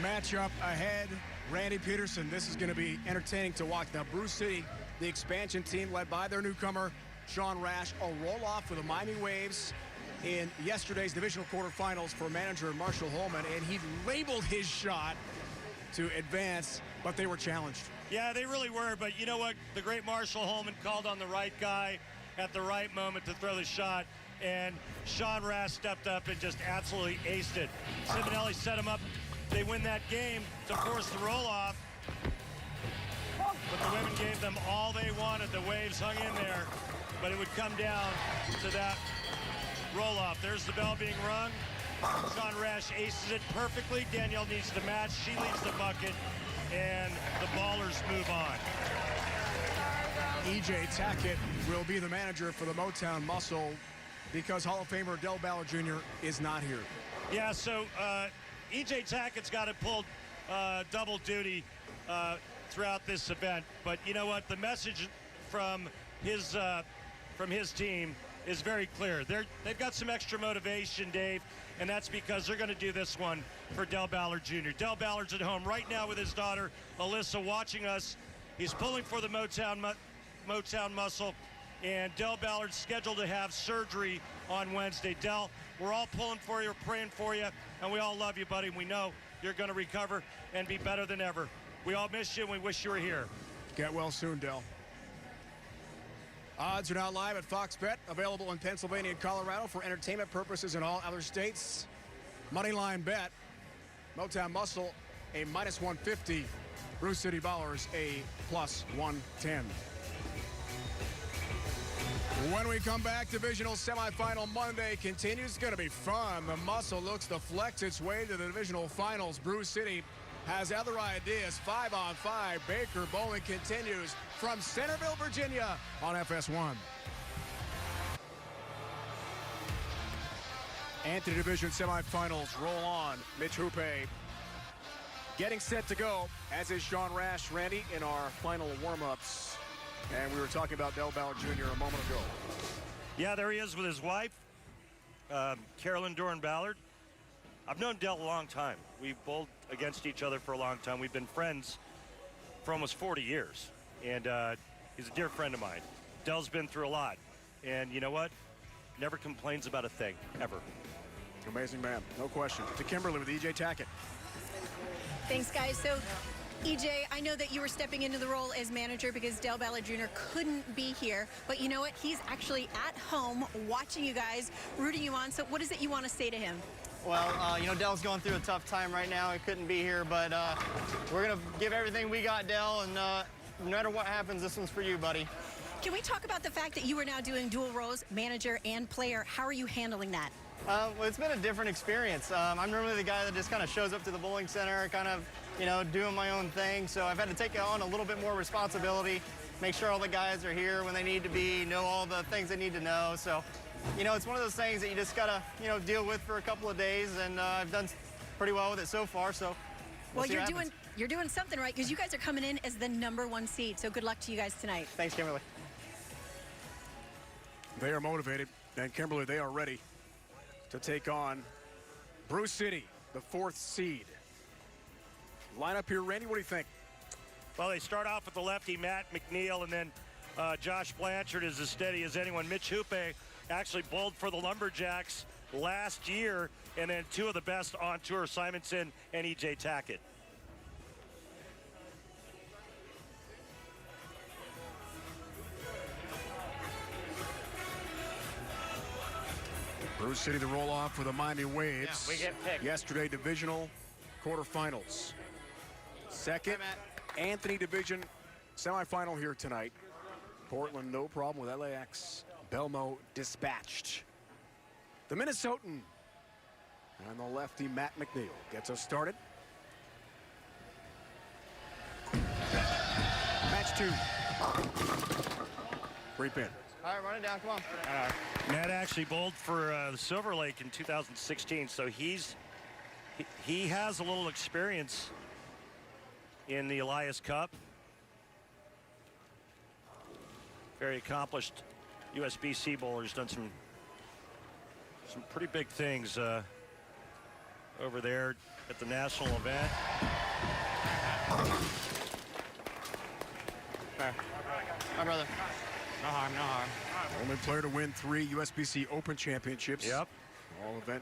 matchup ahead. Randy Peterson, this is going to be entertaining to watch. Now, Brew City, the expansion team led by their newcomer, Sean Rash, a roll-off with the Miami Waves in yesterday's divisional quarterfinals for manager Marshall Holman, and he labeled his shot to advance, but they were challenged. Yeah, they really were, but you know what? The great Marshall Holman called on the right guy at the right moment to throw the shot, and Sean Rash stepped up and just absolutely aced it. Simonelli set him up. They win that game to force the roll-off, but the women gave them all they wanted. The Waves hung in there, but it would come down to that roll-off. There's the bell being rung. Sean Rash aces it perfectly. Danielle needs to match. She leaves the bucket, and the Ballers move on. E.J. Tackett will be the manager for the Motown Muscle because Hall of Famer Del Ballard Jr. is not here. Yeah, so E.J. Tackett's got to pull double duty throughout this event. But you know what? The message from his team is very clear. They've got some extra motivation, Dave, and that's because they're going to do this one for Del Ballard Jr. Del Ballard's at home right now with his daughter, Alyssa, watching us. He's pulling for the Motown Muscle, and Del Ballard's scheduled to have surgery on Wednesday. Del, we're all pulling for you, praying for you, and we all love you, buddy. We know you're going to recover and be better than ever. We all miss you, and we wish you were here. Get well soon, Del. Odds are now live at Fox Bet, available in Pennsylvania and Colorado for entertainment purposes in all other states. Moneyline bet, Motown Muscle, a -150. Brew City Ballers, a +110. When we come back, divisional semifinal Monday continues. It's going to be fun. The Muscle looks to flex its way to the divisional finals. Brew City has other ideas. 5-on-5. Baker Bowling continues from Centerville, Virginia on FS1. Antony Division semifinals roll on. Mitch Hoope getting set to go, as is Sean Rash, Randy, in our final warm-ups. And we were talking about Del Ballard Jr. a moment ago. Yeah, there he is with his wife, Carolyn Doran Ballard. I've known Del a long time. We've bowled against each other for a long time. We've been friends for almost 40 years. And he's a dear friend of mine. Del's been through a lot. And you know what? Never complains about a thing, ever. Amazing man, no question. To Kimberly with E.J. Tackett. Thanks, guys. So, EJ, I know that you were stepping into the role as manager because Del Ballard Jr. couldn't be here, but you know what? He's actually at home watching you guys, rooting you on. So what is it you want to say to him? Well, you know, Del's going through a tough time right now. He couldn't be here, but we're going to give everything we got, Del, and no matter what happens, this one's for you, buddy. Can we talk about the fact that you are now doing dual roles, manager and player? How are you handling that? Well, it's been a different experience. I'm normally the guy that just kind of shows up to the bowling center, kind of, you know, doing my own thing. So I've had to take on a little bit more responsibility, make sure all the guys are here when they need to be, know all the things they need to know. So you know, it's one of those things that you just gotta, you know, deal with for a couple of days, and I've done pretty well with it so far. So, well, you're doing something right because you guys are coming in as the #1 seed. So good luck to you guys tonight. Thanks, Kimberly. They are motivated, and Kimberly, they are ready to take on Brew City, the 4th seed. Lineup here, Randy, what do you think? Well, they start off with the lefty, Matt McNeil, and then Josh Blanchard is as steady as anyone. Mitch Hoope actually bowled for the Lumberjacks last year, and then 2 of the best on tour, Simonson and E.J. Tackett. Brew City the roll off for the Miami Waves. Yeah, we get picked. Yesterday, divisional quarterfinals. Second, Antony division semifinal here tonight. Portland, no problem with LAX. Belmo dispatched. The Minnesotan and the lefty Matt McNeil gets us started. Match 2. Free pin. All right, run it down. Come on. Matt actually bowled for the Silver Lake in 2016, so he has a little experience in the Elias Cup. Very accomplished USBC bowler. He's done some pretty big things over there at the national event. My brother. No harm, no harm. Only player to win 3 USBC Open Championships. Yep. All event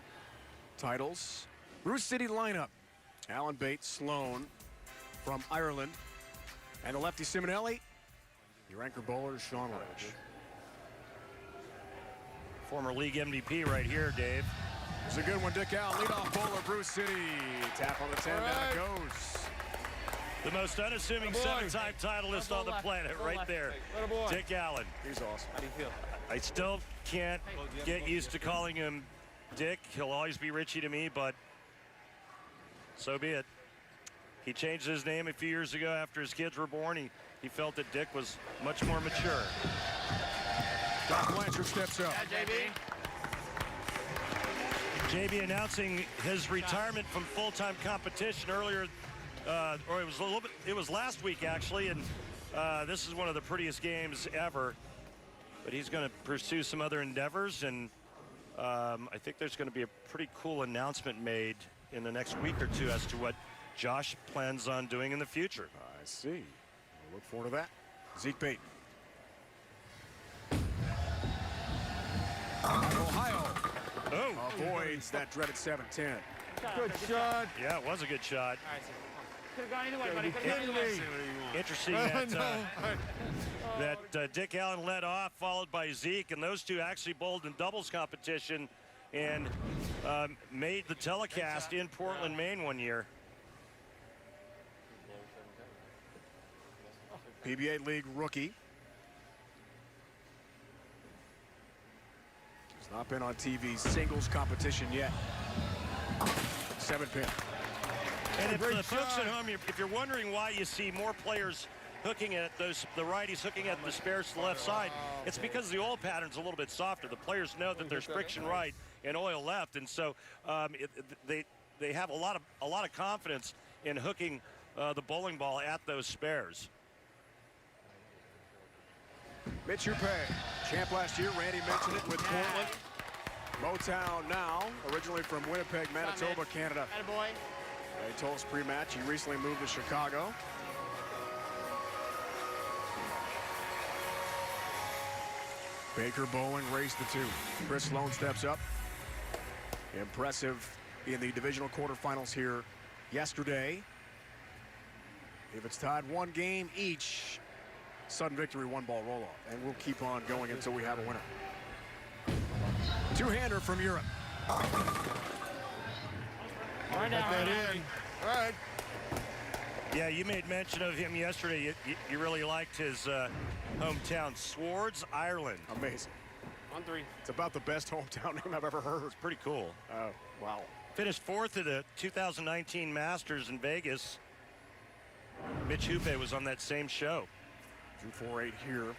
titles. Brew City lineup. Alan Bates, Sloan from Ireland. And the lefty Simonelli. Your anchor bowler, Sean Roach. Former league MVP right here, Dave. It's a good one, Dick Allen. Leadoff bowler, Brew City. Tap on the 10, down it goes. The most unassuming 7-time titleist on the planet right there. Dick Allen. He's awesome. How do you feel? I still can't get used to calling him Dick. He'll always be Richie to me, but so be it. He changed his name a few years ago after his kids were born. He felt that Dick was much more mature. Doc Blanchard steps up. JB announcing his retirement from full-time competition earlier, or it was last week actually, and this is one of the prettiest games ever. But he's going to pursue some other endeavors, and I think there's going to be a pretty cool announcement made in the next week or two as to what Josh plans on doing in the future. I see. We'll look forward to that. Zeke Payton. Ohio avoids that dreaded 7-10. Good shot. Yeah, it was a good shot. Could have gone either way, buddy. Could have gone either way. Interesting that Dick Allen led off, followed by Zeke, and those two actually bowled in doubles competition and made the telecast in Portland, Maine one year. PBA League rookie. He's not been on TV singles competition yet. 7-pin. And if the folks at home, if you're wondering why you see more players hooking at the righties hooking at the spares to the left side, it's because the oil pattern's a little bit softer. The players know that there's friction right and oil left, and so they have a lot of confidence in hooking the bowling ball at those spares. Mitch Hoope, champ last year. Randy mentioned it with Portland. Motown now, originally from Winnipeg, Manitoba, Canada. He told us pre-match he recently moved to Chicago. Baker bowling raised the 2. Chris Sloan steps up. Impressive in the divisional quarterfinals here yesterday. If it's tied 1 game each, sudden victory, 1-ball roll-off. And we'll keep on going until we have a winner. 2-hander from Europe. Right now, that in. All right. Yeah, you made mention of him yesterday. You really liked his hometown, Swords, Ireland. Amazing. 1-3. It's about the best hometown name I've ever heard. It's pretty cool. Oh, wow. Finished 4th at the 2019 Masters in Vegas. Mitch Hoope was on that same show. Drew 4-8 here.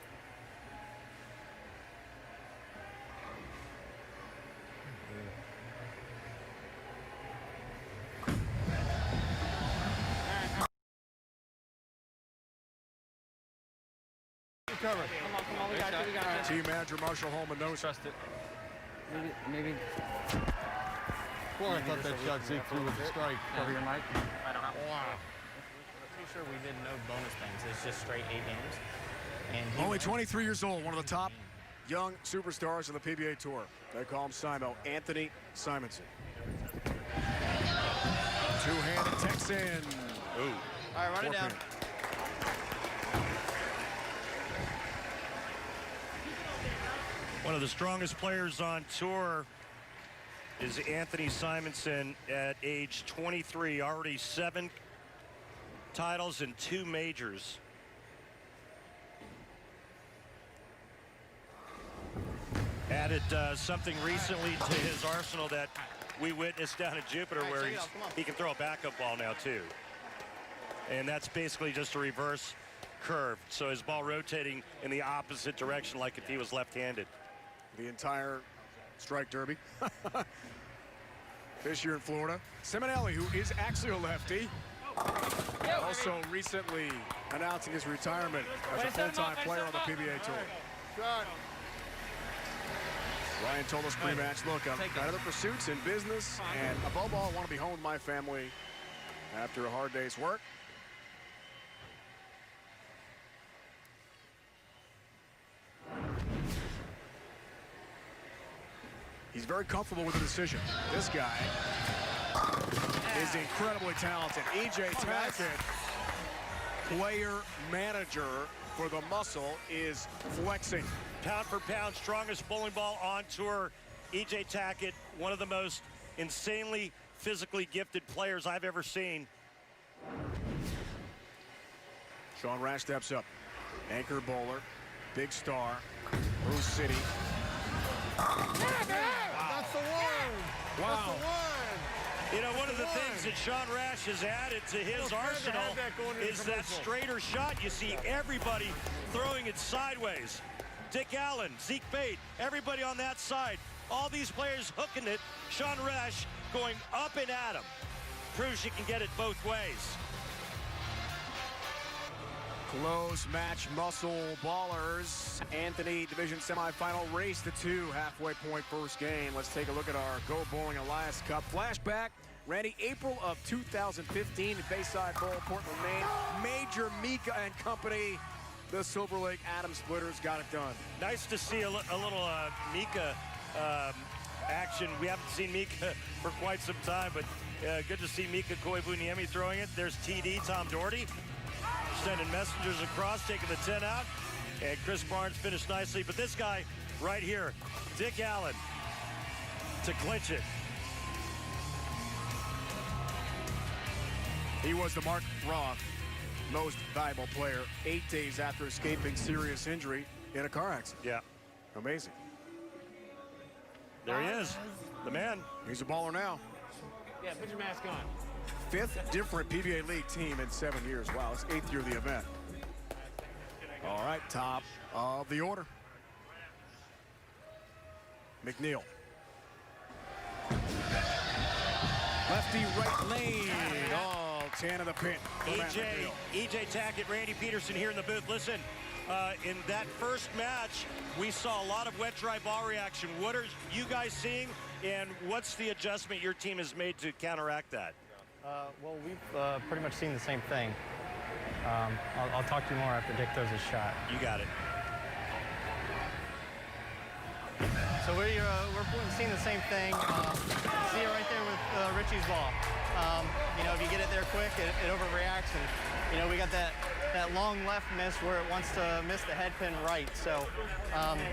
cover. Come on, we got it. Team manager Marshall Holman knows. Trust it. Maybe. Boy, I thought that shot Zeke threw with the strike. Cover your mic. Wow. Pretty sure we did no bonus things. It's just straight 8 games. And Only 23 years old, one of the top young superstars of the PBA Tour. They call him Simo, Antony Simonson. Two-handed Texan. All right, run it down. One of the strongest players on tour is Antony Simonson at age 23, already 7 titles and 2 majors. Added something recently to his arsenal that we witnessed down at Jupiter, where he can throw a backup ball now too. And that's basically just a reverse curve. So his ball rotating in the opposite direction like if he was left-handed. The entire strike derby. This year in Florida. Simonelli, who is actually a lefty, also recently announcing his retirement as a full-time player on the PBA Tour. Ryan told us pre-match, look, I've got other pursuits in business, and above all, I want to be home with my family after a hard day's work. He's very comfortable with the decision. This guy is incredibly talented. EJ Tackett, player manager for the muscle, is flexing. Pound for pound, strongest bowling ball on tour. EJ Tackett, one of the most insanely physically gifted players I've ever seen. Sean Rash steps up. Anchor bowler, big star, Bruce City. That's the one. Wow. That's the one. You know, one of the things that Sean Rash has added to his arsenal is that straighter shot. You see everybody throwing it sideways. Dick Allen, Zeke Bate, everybody on that side. All these players hooking it. Sean Rash going up and at him. Proves you can get it both ways. Close match, muscle ballers. Antony Division semifinal race to 2, halfway point first game. Let's take a look at our Go Bowling Elias Cup flashback. Randy, April of 2015 at Bayside Bowl, Portland, Maine. Major Mika and company. The Silver Lake Atom Splitters got it done. Nice to see a little Mika action. We haven't seen Mika for quite some time, but good to see Mika Koivuniemi throwing it. There's TD, Tom Doherty, sending messengers across, taking the 10 out. And Chris Barnes finished nicely. But this guy right here, Dick Allen, to clinch it. He was the Mark Roth most valuable player 8 days after escaping serious injury in a car accident. Yeah. Amazing. There he is, the man. He's a baller now. Yeah, put your mask on. 5th different PBA League team in 7 years. Wow, it's 8th year of the event. All right, top of the order. McNeil. Lefty right lane. Oh, 10 of the pin. EJ Tackett, Randy Peterson here in the booth. Listen, in that first match, we saw a lot of wet-dry ball reaction. What are you guys seeing, and what's the adjustment your team has made to counteract that? Well, we've pretty much seen the same thing. I'll talk to you more after Dick throws his shot. You got it. So we're seeing the same thing. See it right there with Richie's ball. You know, if you get it there quick, it overreacts, and you know we got that long left miss where it wants to miss the head pin right. So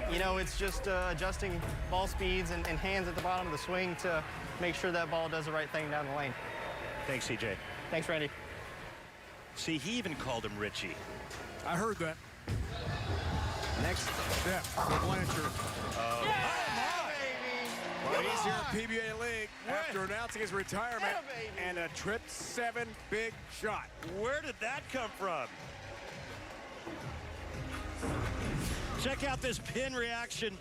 you know, it's just adjusting ball speeds and hands at the bottom of the swing to make sure that ball does the right thing down the lane. Thanks, CJ. Thanks, Randy. See, he even called him Richie. I heard that. Next step for Blanchard. Well, he's here in PBA League after announcing his retirement and a trip 7 big shot. Where did that come from? Check out this pin reaction,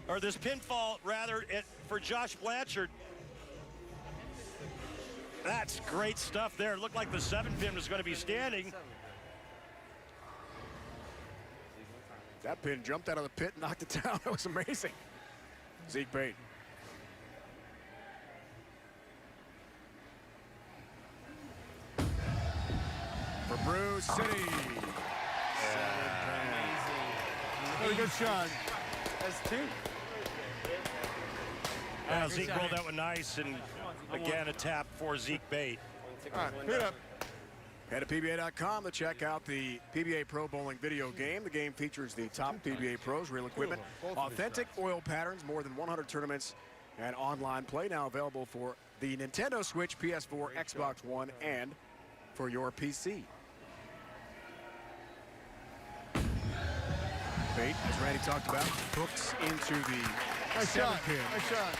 or this pinfall rather, for Josh Blanchard. That's great stuff there. It looked like the 7 pin was going to be standing. That pin jumped out of the pit and knocked it down. That was amazing. Zeke Bate. For Bruce City. Very good shot. That's two. Now Zeke rolled that one nice, and again a tap for Zeke Bate. All right, hit up. Head to PBA.com to check out the PBA Pro Bowling video game. The game features the top PBA pros, real equipment, authentic oil patterns, more than 100 tournaments, and online play now available for the Nintendo Switch, PS4, Xbox One, and for your PC. Bate, as Randy talked about, hooks into the center pin. Nice shot.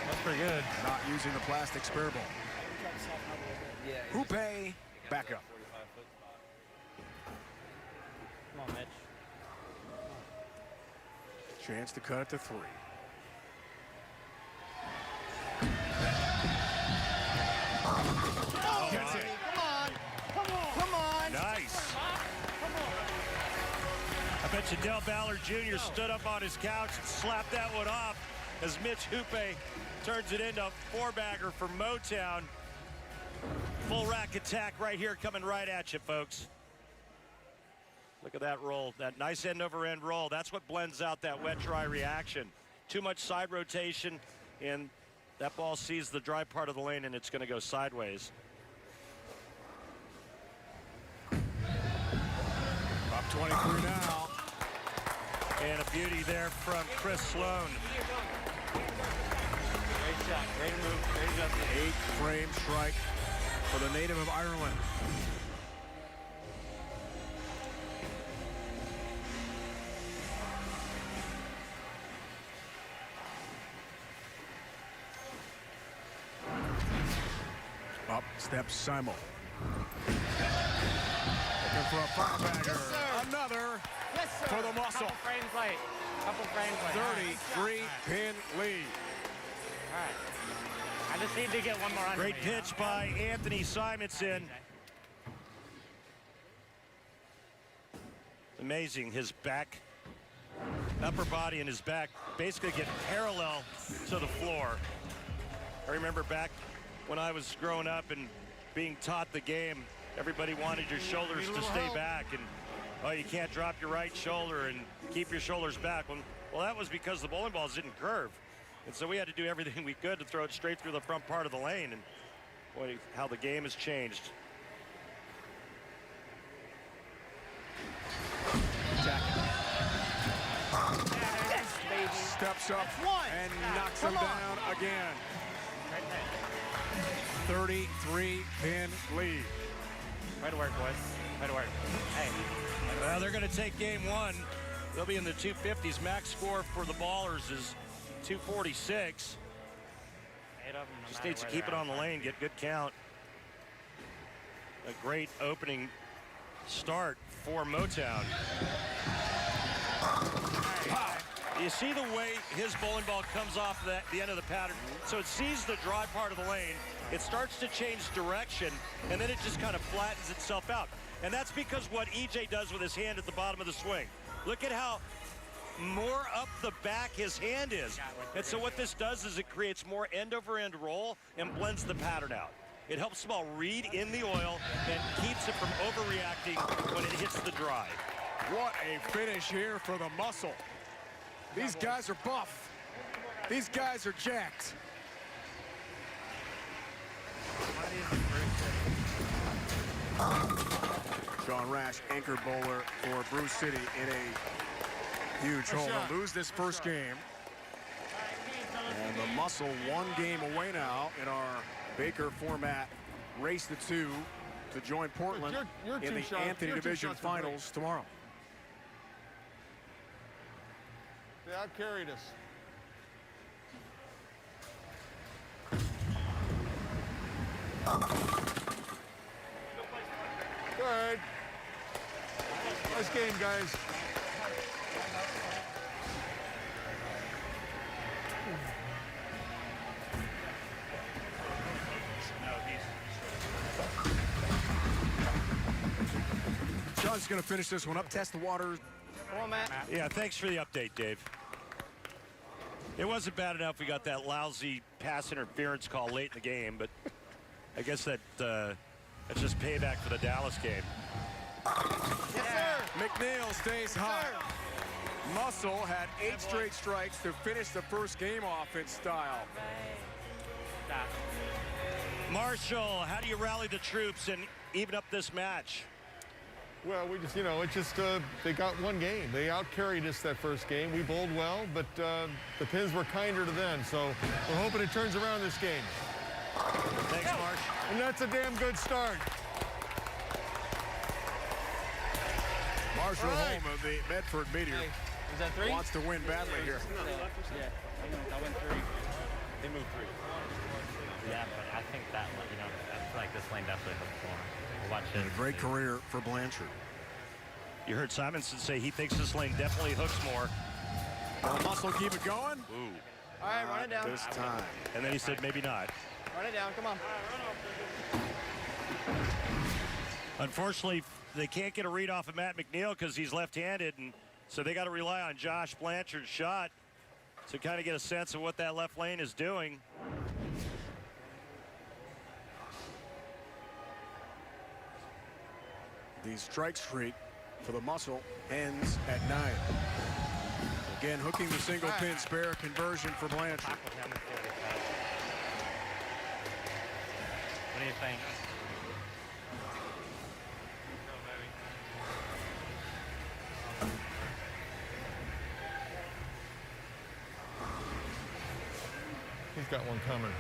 That's pretty good. Not using the plastic spare ball. Hoope back up. Come on, Mitch. Chance to cut it to 3. Gets it. Come on. Nice. I bet you Del Ballard Jr. stood up on his couch and slapped that one off as Mitch Hoope turns it into a 4-bagger for Motown. Full rack attack right here coming right at you, folks. Look at that roll, that nice end-over-end roll. That's what blends out that wet-dry reaction. Too much side rotation, and that ball sees the dry part of the lane, and it's going to go sideways. Up 23 now. And a beauty there from Chris Sloan. Great shot, great move, great adjustment. 8-frame strike for the native of Ireland. Up steps Simon. Looking for a 5-bagger. Yes, Another Yes, sir. for the muscle. Couple frames late. Couple frames late. 33-pin lead. All right. I just need to get one more under Great me, pitch by Anthony Simonson. Amazing, his back, upper body and his back basically get parallel to the floor. I remember back when I was growing up and being taught the game, everybody wanted your shoulders to stay back, and oh, you can't drop your right shoulder and keep your shoulders back. Well, that was because the bowling balls didn't curve. And so we had to do everything we could to throw it straight through the front part of the lane. And boy, how the game has changed. Yes, baby. Steps up and knocks him down again. 33-pin lead. Way to work, boys. Way to work. Hey. Well, they're going to take game one. They'll be in the 250s. Max score for the Ballers is 246. 8 of them, Just needs to keep it on the lane, get good count. A great opening start for Motown. You see the way his bowling ball comes off the end of the pattern. So it sees the dry part of the lane. It starts to change direction, and then it just kind of flattens itself out. And that's because what EJ does with his hand at the bottom of the swing. Look at how more up the back his hand is. And so what this does is it creates more end-over-end roll and blends the pattern out. It helps the ball read in the oil and keeps it from overreacting when it hits the dry. What a finish here for the muscle. These guys are buff. These guys are jacked. Sean Rash, anchor bowler for Bruce City in a huge hole. They'll lose this first game. And the muscle 1 game away now in our Baker format race to 2 to join Portland in the Antony Division Finals tomorrow. They out-carried us. Good. Nice game, guys. Sean Matt's going to finish this one up, test the waters. Come on, Matt. Yeah, thanks for the update, Dave. It wasn't bad enough we got that lousy pass interference call late in the game, but I guess that's just payback for the Dallas game. Yes, sir. McNeil stays hot. Muscle had 8 straight strikes to finish the first game off in style. Marshall, how do you rally the troops and even up this match? Well, we just, it's just they got one game. They outcarried us that first game. We bowled well, but the pins were kinder to them. So we're hoping it turns around this game. Thanks, Marsh. And that's a damn good start. Marshall home of the Medford Meteor. Is that 3? Wants to win badly here. Yeah, I went 3. They moved 3. Yeah, but I think that, I feel like this lane definitely hooks more. Watch it. And a great career for Blanchard. You heard Simonson say he thinks this lane definitely hooks more. Will Muscle keep it going? Ooh. All right, run it down. This time. And then he said maybe not. Run it down, come on. Unfortunately, they can't get a read off of Matt McNeil because he's left-handed, and so they got to rely on Josh Blanchard's shot to kind of get a sense of what that left lane is doing. The strike streak for the Muscle ends at 9. Again, hooking the single pin spare conversion for Blanchard. What do you think? He's got one coming.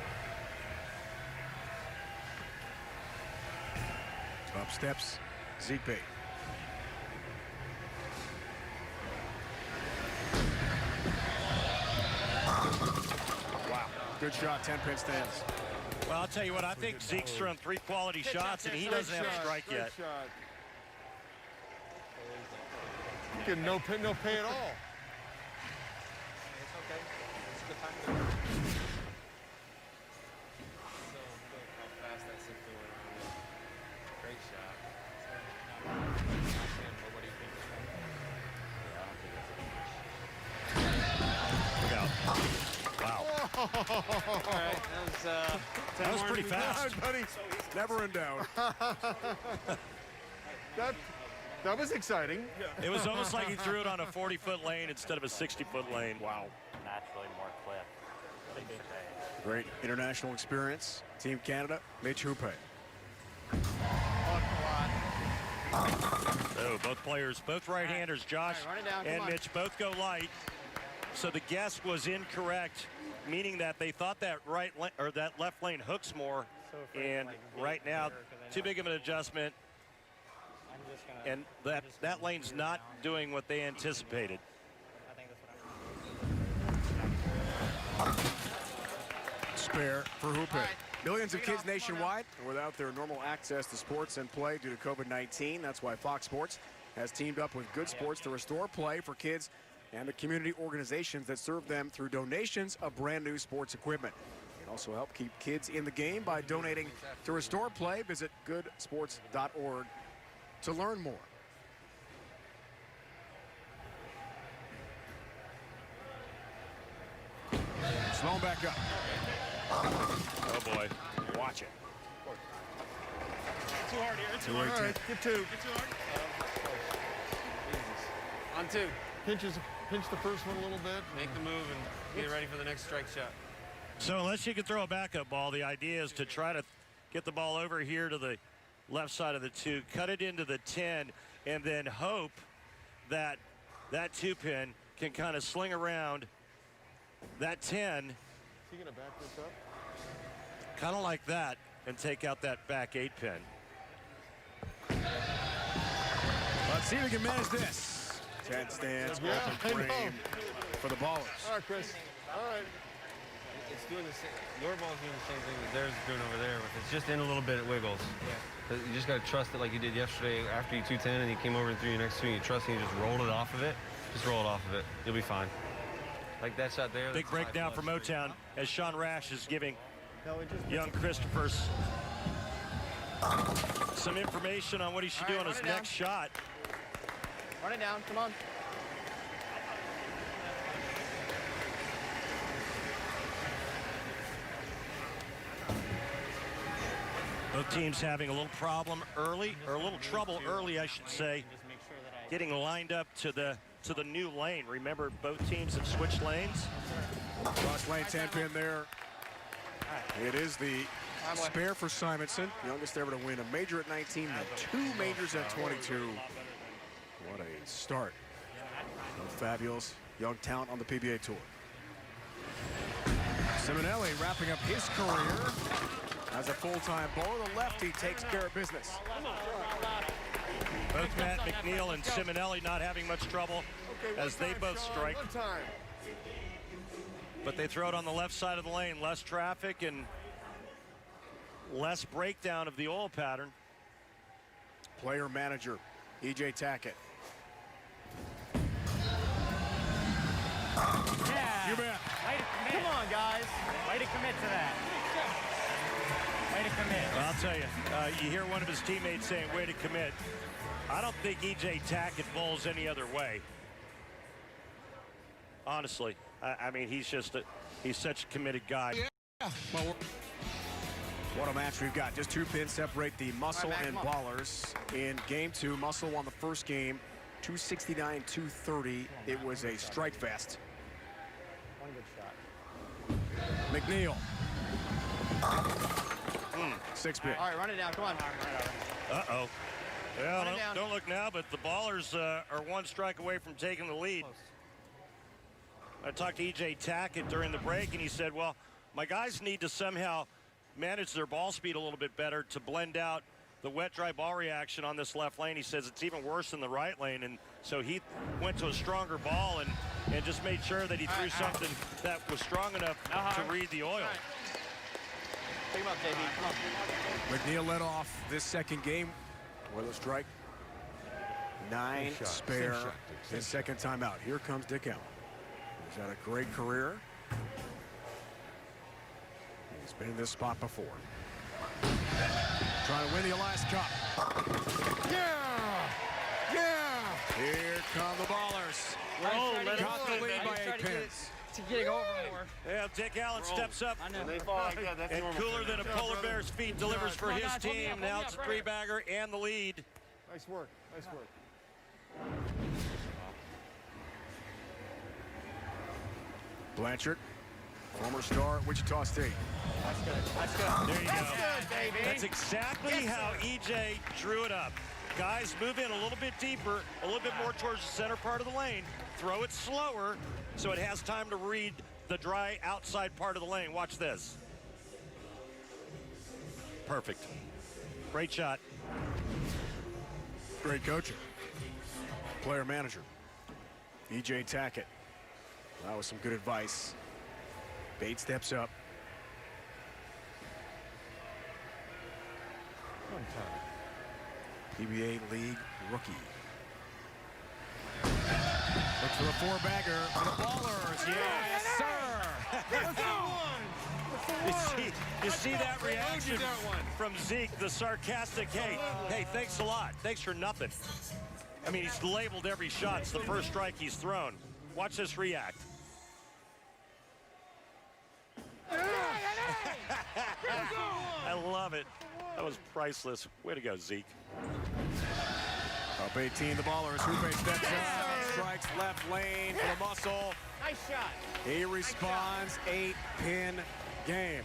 Up steps ZP. Wow, good shot, 10-pin stands. Well, I'll tell you what, I think Zeke's thrown 3 quality shots, and he doesn't have a strike yet. Getting no pay at all. It's okay. It's a good time to go. Wow. Right, That was pretty fast. Buddy, never in doubt. That was exciting. It was almost like he threw it on a 40-foot lane instead of a 60-foot lane. Wow. Naturally more clip. Great international experience. Team Canada, Mitch Hoope. Oh, both players, both right-handers, Josh run it down, and Mitch, both go light. So the guess was incorrect, meaning that they thought that that left lane hooks more. And right now, too big of an adjustment. And that lane's not doing what they anticipated. Spare for Hoope. Millions of kids nationwide are without their normal access to sports and play due to COVID-19. That's why Fox Sports has teamed up with Good Sports to restore play for kids and the community organizations that serve them through donations of brand new sports equipment. You can also help keep kids in the game by donating to restore play. Visit goodsports.org to learn more. Slow back up. Oh boy, Watch it. Too hard here. Too All hard. right, get 2. Too hard. On 2. Pinch the first one a little bit. Make the move and get ready for the next strike shot. So unless you can throw a backup ball, the idea is to try to get the ball over here to the left side of the 2, cut it into the 10, and then hope that that 2-pin can kind of sling around that 10. Is he going to back this up? Kind of like that, and take out that back 8-pin. Let's see if we can manage this. 10 stands, Yeah, open I know. frame for the ballers. All right, Chris. All right. It's doing the same. Your ball's doing the same thing that theirs is doing over there. It's just in a little bit, it wiggles. Yeah. You just got to trust it like you did yesterday after you 210 and you came over and threw your next swing. You trust and you just rolled it off of it. Just roll it off of it. You'll be fine. Like that shot there. Big breakdown for Motown as Sean Rash is giving young Christopher's some information on what he should do on his next shot. Run it down. Come on. Both teams having a little problem early, or a little trouble early, I should say, getting lined up to the new lane. Remember, both teams have switched lanes. Cross lane 10-pin there. It is the spare for Simonson, youngest ever to win a major at 19, and 2 majors at 22. What a start. Fabulous young talent on the PBA Tour. Simonelli wrapping up his career as a full-time bowler. The lefty takes care of business. Both Matt McNeil and Simonelli not having much trouble as they both strike. But they throw it on the left side of the lane. Less traffic and less breakdown of the oil pattern. Player manager, E.J. Tackett. Yeah. You bet. Way to commit. Come on, guys. Way to commit to that. Way to commit. Well, I'll tell you, you hear one of his teammates saying, way to commit. I don't think E.J. Tackett bowls any other way. Honestly. I mean, he's such a committed guy. Yeah. What a match we've got. Just 2 pins separate the Muscle and Ballers. In game 2, Muscle won the first game, 269-230. It was a strike fest. One good shot. McNeil. 6 pin. All right, run it down. Come on. Uh-oh. Well, don't look now, but the Ballers are 1 strike away from taking the lead. I talked to E.J. Tackett during the break, and he said, well, my guys need to somehow manage their ball speed a little bit better to blend out the wet-dry ball reaction on this left lane. He says it's even worse in the right lane, and so he went to a stronger ball and just made sure that he threw something that was strong enough to read the oil. Pick him up, JB. Come on. McNeil led off this second game with a strike. 9 spare. His second time out. Here comes Dick Allen. He's had a great career. He's been in this spot before. Trying to win the Elias Cup. Yeah! Yeah! Here come the Ballers. Got the lead by 8 pins. To get over more. Yeah, Dick Allen steps up. And cooler than a polar bear's feet delivers for his team. Now it's a 3-bagger and the lead. Nice work. Nice work. Blanchard, former star at Wichita State. That's good. That's good. There you go. Good, baby. That's exactly how E.J. drew it up. Guys, move in a little bit deeper, a little bit more towards the center part of the lane. Throw it slower so it has time to read the dry outside part of the lane. Watch this. Perfect. Great shot. Great coaching. Player manager, E.J. Tackett. That was some good advice. Bate steps up. PBA League rookie. Looks for the 4-bagger for the Ballers. Yes, sir. You see that reaction from Zeke, the sarcastic, hey, thanks a lot. Thanks for nothing. I mean, he's labeled every shot. It's the first strike he's thrown. Watch this react. I love it. That was priceless. Way to go, Zeke. Up 18, the Ballers. Rupe steps up, strikes left lane for the Muscle. Nice shot. He responds, 8-pin game.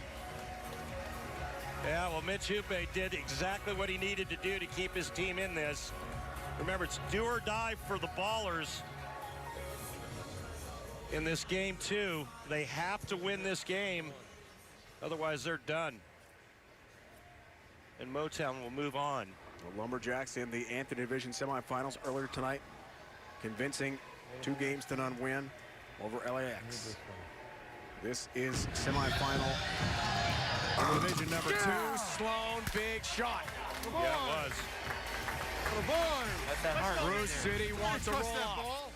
Yeah, well, Mitch Hupe did exactly what he needed to do to keep his team in this. Remember, it's do or die for the Ballers in this game, too. They have to win this game. Otherwise, they're done. And Motown will move on. The Lumberjacks in the Antony Division semifinals earlier tonight. Convincing 2-0 win over LAX. This is semifinal in division number 2. Sloan, big shot. Yeah, it was. That's that hard. Bruce City wants to roll off.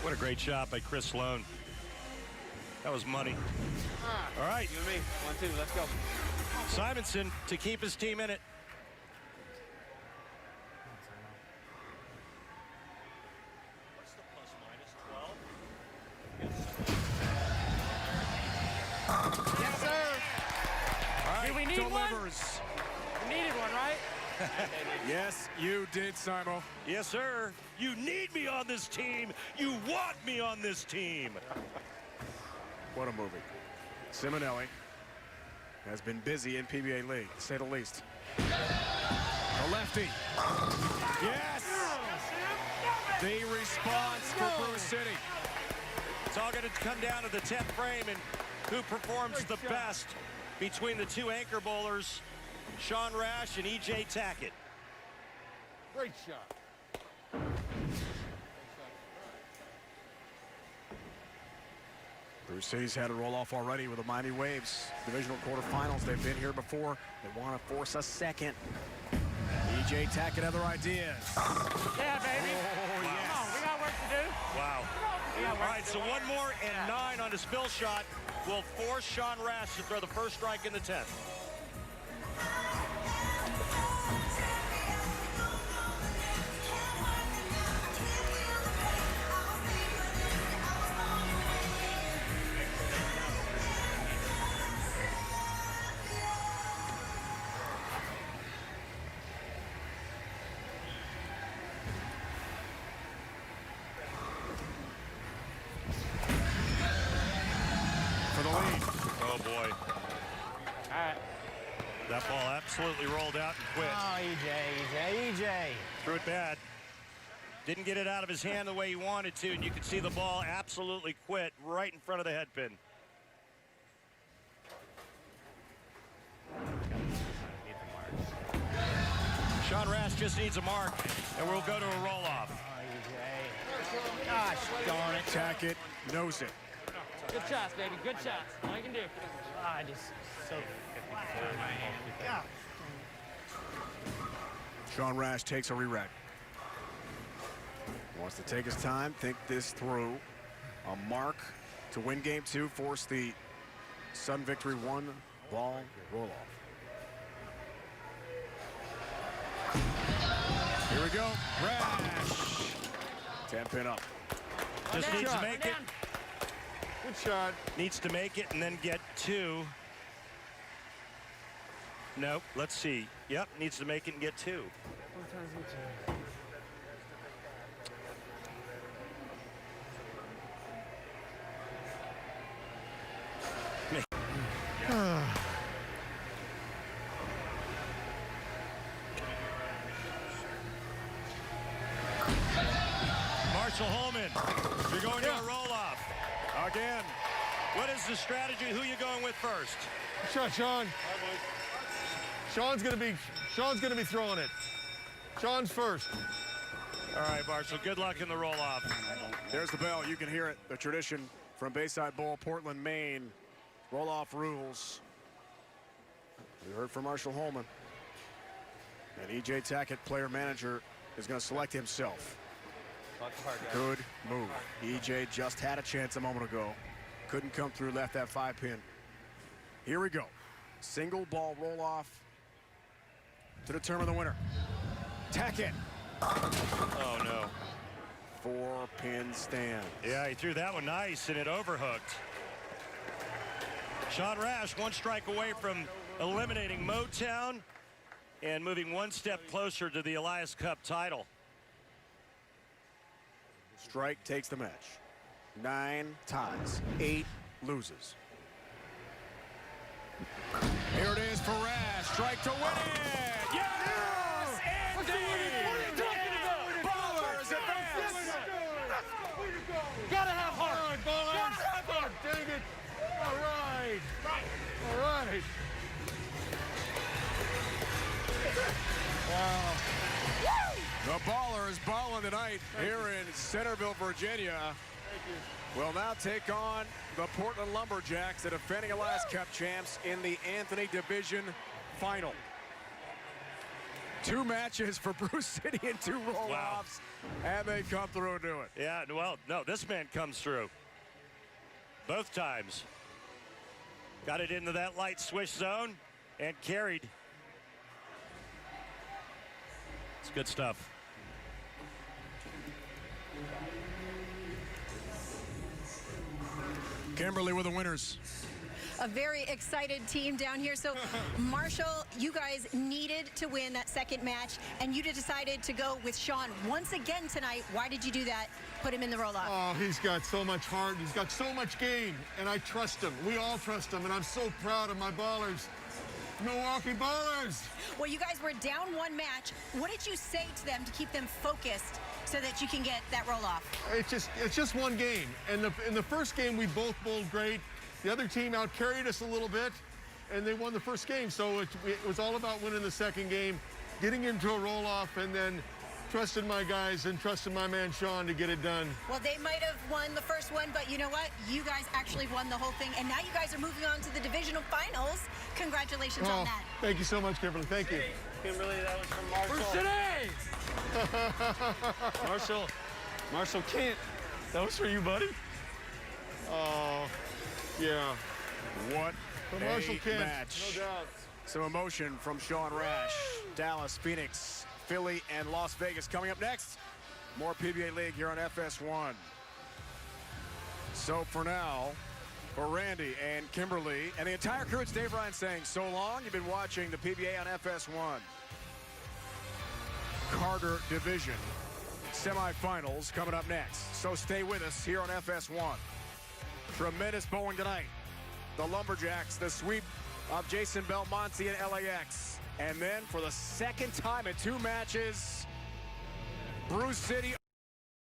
What a great shot by Chris Sloan. That was money. All right. You and me. 1-2. Let's go. Simonson to keep his team in it. we need delivers. one? We needed one, right? Yes, you did, Simo. Yes, sir. You need me on this team. You want me on this team. What a movie. Simonelli has been busy in PBA League, to say the least. The lefty. Yes! The response for Bruce City. It's all going to come down to the 10th frame and who performs the best between the two anchor bowlers, Sean Rash and E.J. Tackett. Great shot. Bruce City's had a roll-off already with the Miami Waves. Divisional quarterfinals, they've been here before. They want to force a second. E.J. Tackett, other ideas. Yeah, baby. Oh, yes. Come on, we got work to do. Wow. We got work All right, to so do. one more and 9 on the spill shot will force Sean Rash to throw the first strike in the 10th. For the lead. Oh, boy. All right. That ball absolutely rolled out and quit. Oh, EJ. Threw it bad. Didn't get it out of his hand the way he wanted to, and you could see the ball absolutely quit right in front of the head pin. Sean Rash just needs a mark, and we'll go to a roll-off. Oh, EJ. Gosh darn it. Tackett knows it. Good shots, baby. Good shots. All you can do. Ah, just so God. Sean Rash takes a re-rack. Wants to take his time, think this through. A mark to win game 2, force the Sun Victory 1-ball roll-off. Here we go. Rash. 10-pin up. Just needs to make it. Good shot. Needs to make it and then get 2. Nope, let's see. Yep, needs to make it and get 2. Marshall Holman, you're going to a roll-off. Again. What is the strategy? Who are you going with first? Good shot, Sean. Sean's gonna be throwing it. Sean's first. All right, Marshall, good luck in the roll-off. There's the bell. You can hear it. The tradition from Bayside Bowl, Portland, Maine. Roll-off rules. We heard from Marshall Holman. And E.J. Tackett, player-manager, is going to select himself. Good move. E.J. just had a chance a moment ago. Couldn't come through, left that 5-pin. Here we go. Single ball roll-off to determine the winner. Tackett. Oh, no. 4-pin stand. Yeah, he threw that one nice, and it overhooked. Sean Rash, 1 strike away from eliminating Motown and moving 1 step closer to the Elias Cup title. Strike takes the match. 9 ties, 8 loses. Here it is for Rash. Strike to win it. Yes! Indeed! Ballers advance. Gotta have heart. All right, ballers. Dang it. All right. All right. Wow. The Ballers balling tonight here in Centerville, Virginia. Will now take on the Portland Lumberjacks, the defending Elias Cup champs, in the Antony Division Final. 2 matches for Bruce City and 2 roll-offs, and they come through and do it. Yeah, well, no, this man comes through. Both times. Got it into that light swish zone and carried. It's good stuff. Kimberly with the winners. a very excited team down here. So, Marshall, you guys needed to win that second match, and you decided to go with Sean once again tonight. Why did you do that? Put him in the roll-off. Oh, he's got so much heart. He's got so much game, and I trust him. We all trust him, and I'm so proud of my ballers. Milwaukee Ballers. Well, you guys were down one match. What did you say to them to keep them focused so that you can get that roll-off? It's just one game, and in the first game we both bowled great. The other team out-carried us a little bit, and they won the first game. So it was all about winning the second game, getting into a roll-off, and then trusting my guys and trusting my man Sean to get it done. Well, they might have won the first one, but you know what? You guys actually won the whole thing, and now you guys are moving on to the divisional finals. Congratulations on that. Thank you so much, Kimberly. Thank you. Kimberly, that was from Marshall. Marshall Kent. That was for you, buddy. Oh, yeah. What For Marshall a Kent. match. No doubt. Some emotion from Sean Rash. Dallas, Phoenix, Philly, and Las Vegas. Coming up next, more PBA League here on FS1. So for now, for Randy and Kimberly and the entire crew, it's Dave Ryan saying so long. You've been watching the PBA on FS1. Carter Division semifinals coming up next. So stay with us here on FS1. Tremendous bowling tonight. The Lumberjacks, the sweep of Jason Belmonte and LAX. And then for the second time in 2 matches, Bruce City